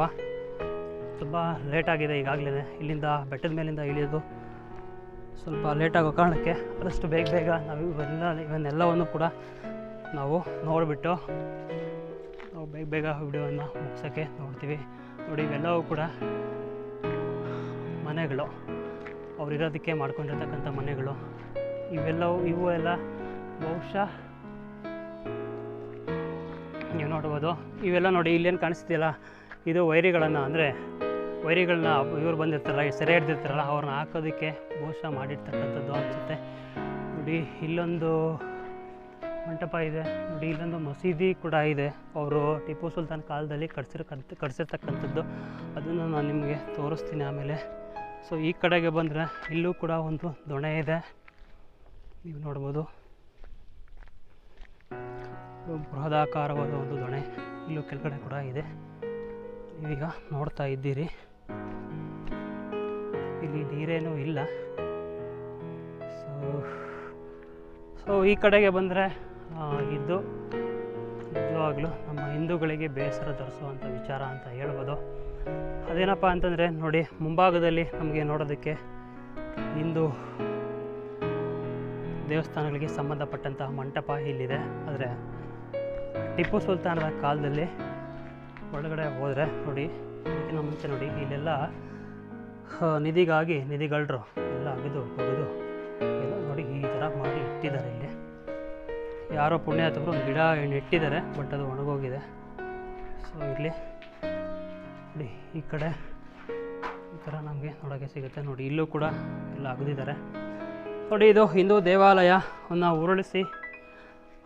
ತುಂಬ ಲೇಟಾಗಿದೆ ಈಗಾಗಲೇ. ಇಲ್ಲಿಂದ ಬೆಟ್ಟದ ಮೇಲಿಂದ ಇಳಿಯೋದು ಸ್ವಲ್ಪ ಲೇಟಾಗೋ ಕಾರಣಕ್ಕೆ ಆದಷ್ಟು ಬೇಗ ನಾವು ಇವನ್ನೆಲ್ಲವನ್ನು ಕೂಡ ನಾವು ನೋಡಿಬಿಟ್ಟು ನಾವು ಬೇಗ ವಿಡಿಯೋವನ್ನು ಮುಗಿಸೋಕ್ಕೆ ನೋಡ್ತೀವಿ. ನೋಡಿ, ಇವೆಲ್ಲವೂ ಕೂಡ ಮನೆಗಳು, ಅವರಿರೋದಕ್ಕೆ ಮಾಡ್ಕೊಂಡಿರ್ತಕ್ಕಂಥ ಮನೆಗಳು. ಇವು ಎಲ್ಲ ಬಹುಶಃ ನೀವು ನೋಡ್ಬೋದು. ಇವೆಲ್ಲ ನೋಡಿ, ಇಲ್ಲೇನು ಕಾಣಿಸ್ತಿದೆಯಲ್ಲ, ಇದು ವೈರಿಗಳನ್ನು, ಅಂದರೆ ವೈರಿಗಳನ್ನ ಇವ್ರು ಬಂದಿರ್ತಾರಲ್ಲ, ಸೆರೆ ಹಿಡ್ದಿರ್ತಾರಲ್ಲ, ಅವ್ರನ್ನ ಹಾಕೋದಕ್ಕೆ ಬಹುಶಃ ಮಾಡಿರ್ತಕ್ಕಂಥದ್ದು ಅನಿಸುತ್ತೆ. ನೋಡಿ, ಇಲ್ಲೊಂದು ಮಂಟಪ ಇದೆ. ನೋಡಿ, ಇಲ್ಲೊಂದು ಮಸೀದಿ ಕೂಡ ಇದೆ. ಅವರು ಟಿಪ್ಪು ಸುಲ್ತಾನ್ ಕಾಲದಲ್ಲಿ ಕಟ್ಸಿರ್ತಕ್ಕಂಥದ್ದು. ಅದನ್ನು ನಾನು ನಿಮಗೆ ತೋರಿಸ್ತೀನಿ ಆಮೇಲೆ. ಸೊ ಈ ಕಡೆಗೆ ಬಂದರೆ ಇಲ್ಲೂ ಕೂಡ ಒಂದು ದೊಣೆ ಇದೆ, ನೀವು ನೋಡ್ಬೋದು. ಬೃಹದಾಕಾರವಾದ ಒಂದು ದೊಣೆ ಇಲ್ಲೂ ಕೆಳಗಡೆ ಕೂಡ ಇದೆ, ನೀವೀಗ ನೋಡ್ತಾ ಇದ್ದೀರಿ. ಇಲ್ಲಿ ನೀರೇನೂ ಇಲ್ಲ. ಸೊ ಈ ಕಡೆಗೆ ಬಂದರೆ ಇದು ನಿಜವಾಗ್ಲೂ ನಮ್ಮ ಹಿಂದೂಗಳಿಗೆ ಬೇಸರ ತರಿಸುವಂಥ ವಿಚಾರ ಅಂತ ಹೇಳ್ಬೋದು. ಅದೇನಪ್ಪ ಅಂತಂದರೆ ನೋಡಿ, ಮುಂಭಾಗದಲ್ಲಿ ನಮಗೆ ನೋಡೋದಕ್ಕೆ ಹಿಂದೂ ದೇವಸ್ಥಾನಗಳಿಗೆ ಸಂಬಂಧಪಟ್ಟಂತಹ ಮಂಟಪ ಇಲ್ಲಿದೆ. ಆದರೆ ಟಿಪ್ಪು ಸುಲ್ತಾನರ ಕಾಲದಲ್ಲಿ ಒಳಗಡೆ ಹೋದರೆ ನೋಡಿ, ಅದಕ್ಕಿಂತ ಮುಂಚೆ ನೋಡಿ, ಇಲ್ಲೆಲ್ಲ ನಿಧಿಗಾಗಿ ನಿಧಿಗಳ್ರು ಎಲ್ಲ ಅಗಿದು ಒಗೆದು ಎಲ್ಲ ನೋಡಿ ಈ ಥರ ಮಾಡಿ ಇಟ್ಟಿದ್ದಾರೆ. ಇಲ್ಲಿ ಯಾರೋ ಪುಣ್ಯಾತ್ಮರು ಒಂದು ಗಿಡ ನೆಟ್ಟಿದ್ದಾರೆ, ಬಟ್ ಅದು ಒಣಗೋಗಿದೆ. ಸೊ ಇಲ್ಲಿ ನೋಡಿ, ಈ ಕಡೆ ಈ ಥರ ನಮಗೆ ನೋಡೋಕ್ಕೆ ಸಿಗುತ್ತೆ. ನೋಡಿ, ಇಲ್ಲೂ ಕೂಡ ಎಲ್ಲ ಅಗದಿದ್ದಾರೆ. ನೋಡಿ, ಇದು ಹಿಂದೂ ದೇವಾಲಯವನ್ನು ಉರುಳಿಸಿ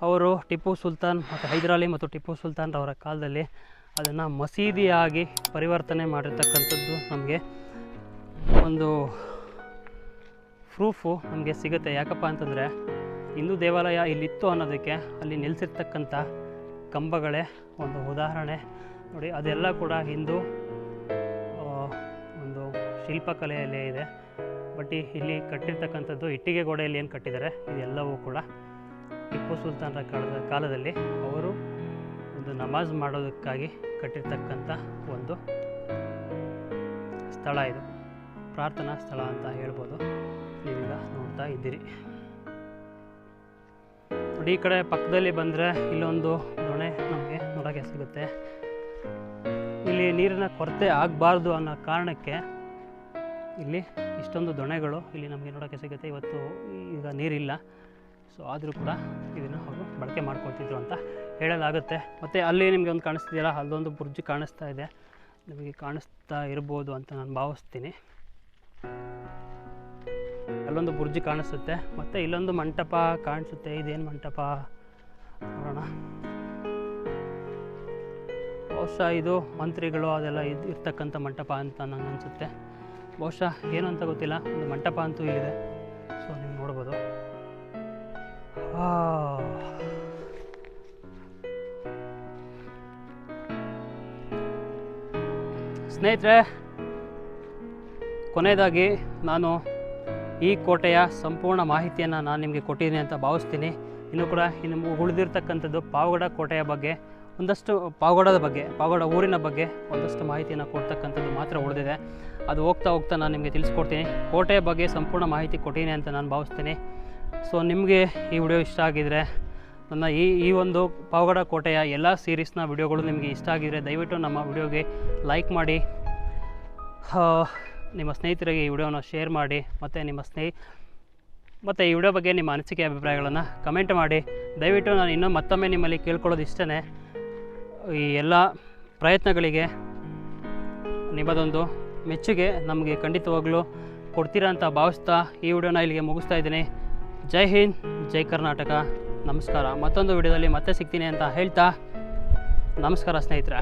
ಅವರು ಟಿಪ್ಪು ಸುಲ್ತಾನ್ ಮತ್ತು ಹೈದರಾಲಿ ಮತ್ತು ಟಿಪ್ಪು ಸುಲ್ತಾನ್ ಅವರ ಕಾಲದಲ್ಲಿ ಅದನ್ನು ಮಸೀದಿಯಾಗಿ ಪರಿವರ್ತನೆ ಮಾಡಿರ್ತಕ್ಕಂಥದ್ದು ನಮಗೆ ಒಂದು ಪ್ರೂಫು ನಮಗೆ ಸಿಗುತ್ತೆ. ಯಾಕಪ್ಪ ಅಂತಂದರೆ ಹಿಂದೂ ದೇವಾಲಯ ಇಲ್ಲಿತ್ತು ಅನ್ನೋದಕ್ಕೆ ಅಲ್ಲಿ ನಿಲ್ಲಿಸಿರ್ತಕ್ಕಂಥ ಕಂಬಗಳೇ ಒಂದು ಉದಾಹರಣೆ. ನೋಡಿ, ಅದೆಲ್ಲ ಕೂಡ ಹಿಂದೂ ಒಂದು ಶಿಲ್ಪಕಲೆಯಲ್ಲೇ ಇದೆ. ಬಟ್ ಇಲ್ಲಿ ಕಟ್ಟಿರ್ತಕ್ಕಂಥದ್ದು ಇಟ್ಟಿಗೆ ಗೋಡೆಯಲ್ಲಿ ಏನು ಕಟ್ಟಿದ್ದಾರೆ ಇದೆಲ್ಲವೂ ಕೂಡ ಟಿಪ್ಪು ಸುಲ್ತಾನರ ಕಾಲದಲ್ಲಿ ಅವರು ಒಂದು ನಮಾಜ್ ಮಾಡೋದಕ್ಕಾಗಿ ಕಟ್ಟಿರ್ತಕ್ಕಂಥ ಒಂದು ಸ್ಥಳ. ಇದು ಪ್ರಾರ್ಥನಾ ಸ್ಥಳ ಅಂತ ಹೇಳ್ಬೋದು. ನೀವೀಗ ನೋಡ್ತಾ ಇದ್ದೀರಿ. ನೋಡಿ, ಈ ಕಡೆ ಪಕ್ಕದಲ್ಲಿ ಬಂದರೆ ಇಲ್ಲೊಂದು ದೊಣೆ ನಮಗೆ ನೋಡೋಕ್ಕೆ ಸಿಗುತ್ತೆ. ಇಲ್ಲಿ ನೀರಿನ ಕೊರತೆ ಆಗಬಾರ್ದು ಅನ್ನೋ ಕಾರಣಕ್ಕೆ ಇಲ್ಲಿ ಇಷ್ಟೊಂದು ದೊಣೆಗಳು ಇಲ್ಲಿ ನಮಗೆ ನೋಡೋಕ್ಕೆ ಸಿಗುತ್ತೆ. ಇವತ್ತು ಈಗ ನೀರಿಲ್ಲ, ಸೊ ಆದರೂ ಕೂಡ ಇದನ್ನು ಅವರು ಬಳಕೆ ಮಾಡ್ಕೊಳ್ತಿದ್ರು ಅಂತ ಹೇಳಲಾಗುತ್ತೆ. ಮತ್ತು ಅಲ್ಲಿ ನಿಮಗೆ ಒಂದು ಕಾಣಿಸ್ತಿದೆಯಲ್ಲ, ಅಲ್ಲೊಂದು ಬುರ್ಜ್ ಕಾಣಿಸ್ತಾ ಇದೆ, ನಿಮಗೆ ಕಾಣಿಸ್ತಾ ಇರ್ಬೋದು ಅಂತ ನಾನು ಭಾವಿಸ್ತೀನಿ. ಅಲ್ಲೊಂದು ಬುರ್ಜ್ ಕಾಣಿಸುತ್ತೆ, ಮತ್ತು ಇಲ್ಲೊಂದು ಮಂಟಪ ಕಾಣಿಸುತ್ತೆ. ಇದೇನು ಮಂಟಪ ನೋಡೋಣ. ಬಹುಶಃ ಇದು ಮಂತ್ರಿಗಳು ಅದೆಲ್ಲ ಇರ್ತಕ್ಕಂಥ ಮಂಟಪ ಅಂತ ನನಗೆ ಅನಿಸುತ್ತೆ. ಬಹುಶಃ ಏನು ಅಂತ ಗೊತ್ತಿಲ್ಲ, ಒಂದು ಮಂಟಪ ಅಂತೂ ಇಲ್ಲಿದೆ. ಸೊ ನೀವು ನೋಡ್ಬೋದು. ಸ್ನೇಹಿತರೆ, ಕೊನೆಯದಾಗಿ ನಾನು ಈ ಕೋಟೆಯ ಸಂಪೂರ್ಣ ಮಾಹಿತಿಯನ್ನು ನಾನು ನಿಮಗೆ ಕೊಟ್ಟಿದ್ದೀನಿ ಅಂತ ಭಾವಿಸ್ತೀನಿ. ಇನ್ನೂ ಕೂಡ ಇನ್ನು ಉಳಿದಿರ್ತಕ್ಕಂಥದ್ದು ಪಾವಗಡ ಕೋಟೆಯ ಬಗ್ಗೆ ಒಂದಷ್ಟು, ಪಾವಗಡ ಊರಿನ ಬಗ್ಗೆ ಒಂದಷ್ಟು ಮಾಹಿತಿಯನ್ನು ಕೊಡ್ತಕ್ಕಂಥದ್ದು ಮಾತ್ರ ಉಳಿದಿದೆ. ಅದು ಹೋಗ್ತಾ ನಾನು ನಿಮಗೆ ತಿಳಿಸ್ಕೊಡ್ತೀನಿ. ಕೋಟೆಯ ಬಗ್ಗೆ ಸಂಪೂರ್ಣ ಮಾಹಿತಿ ಕೊಟ್ಟಿದ್ದೀನಿ ಅಂತ ನಾನು ಭಾವಿಸ್ತೀನಿ. ಸೊ ನಿಮಗೆ ಈ ವಿಡಿಯೋ ಇಷ್ಟ ಆಗಿದರೆ, ನನ್ನ ಈ ಒಂದು ಪಾವಗಡ ಕೋಟೆಯ ಎಲ್ಲ ಸೀರೀಸ್ನ ವಿಡಿಯೋಗಳು ನಿಮಗೆ ಇಷ್ಟ ಆಗಿದರೆ ದಯವಿಟ್ಟು ನಮ್ಮ ವಿಡಿಯೋಗೆ ಲೈಕ್ ಮಾಡಿ, ನಿಮ್ಮ ಸ್ನೇಹಿತರಿಗೆ ಈ ವಿಡಿಯೋನ ಶೇರ್ ಮಾಡಿ, ಮತ್ತು ಈ ವಿಡಿಯೋ ಬಗ್ಗೆ ನಿಮ್ಮ ಅನಿಸಿಕೆ ಅಭಿಪ್ರಾಯಗಳನ್ನು ಕಮೆಂಟ್ ಮಾಡಿ. ದಯವಿಟ್ಟು ನಾನು ಇನ್ನೂ ಮತ್ತೊಮ್ಮೆ ನಿಮ್ಮಲ್ಲಿ ಕೇಳ್ಕೊಳ್ಳೋದು ಇಷ್ಟೇ, ಈ ಎಲ್ಲ ಪ್ರಯತ್ನಗಳಿಗೆ ನಿಮ್ಮದೊಂದು ಮೆಚ್ಚುಗೆ ನಮಗೆ ಖಂಡಿತವಾಗ್ಲೂ ಕೊಡ್ತೀರಾ ಅಂತ ಭಾವಿಸ್ತಾ ಈ ವಿಡಿಯೋನ ಇಲ್ಲಿಗೆ ಮುಗಿಸ್ತಾ ಇದ್ದೀನಿ. ಜೈ ಹಿಂದ್, ಜೈ ಕರ್ನಾಟಕ, ನಮಸ್ಕಾರ. ಮತ್ತೊಂದು ವಿಡಿಯೋದಲ್ಲಿ ಮತ್ತೆ ಸಿಗ್ತೀನಿ ಅಂತ ಹೇಳ್ತಾ ನಮಸ್ಕಾರ ಸ್ನೇಹಿತರೆ.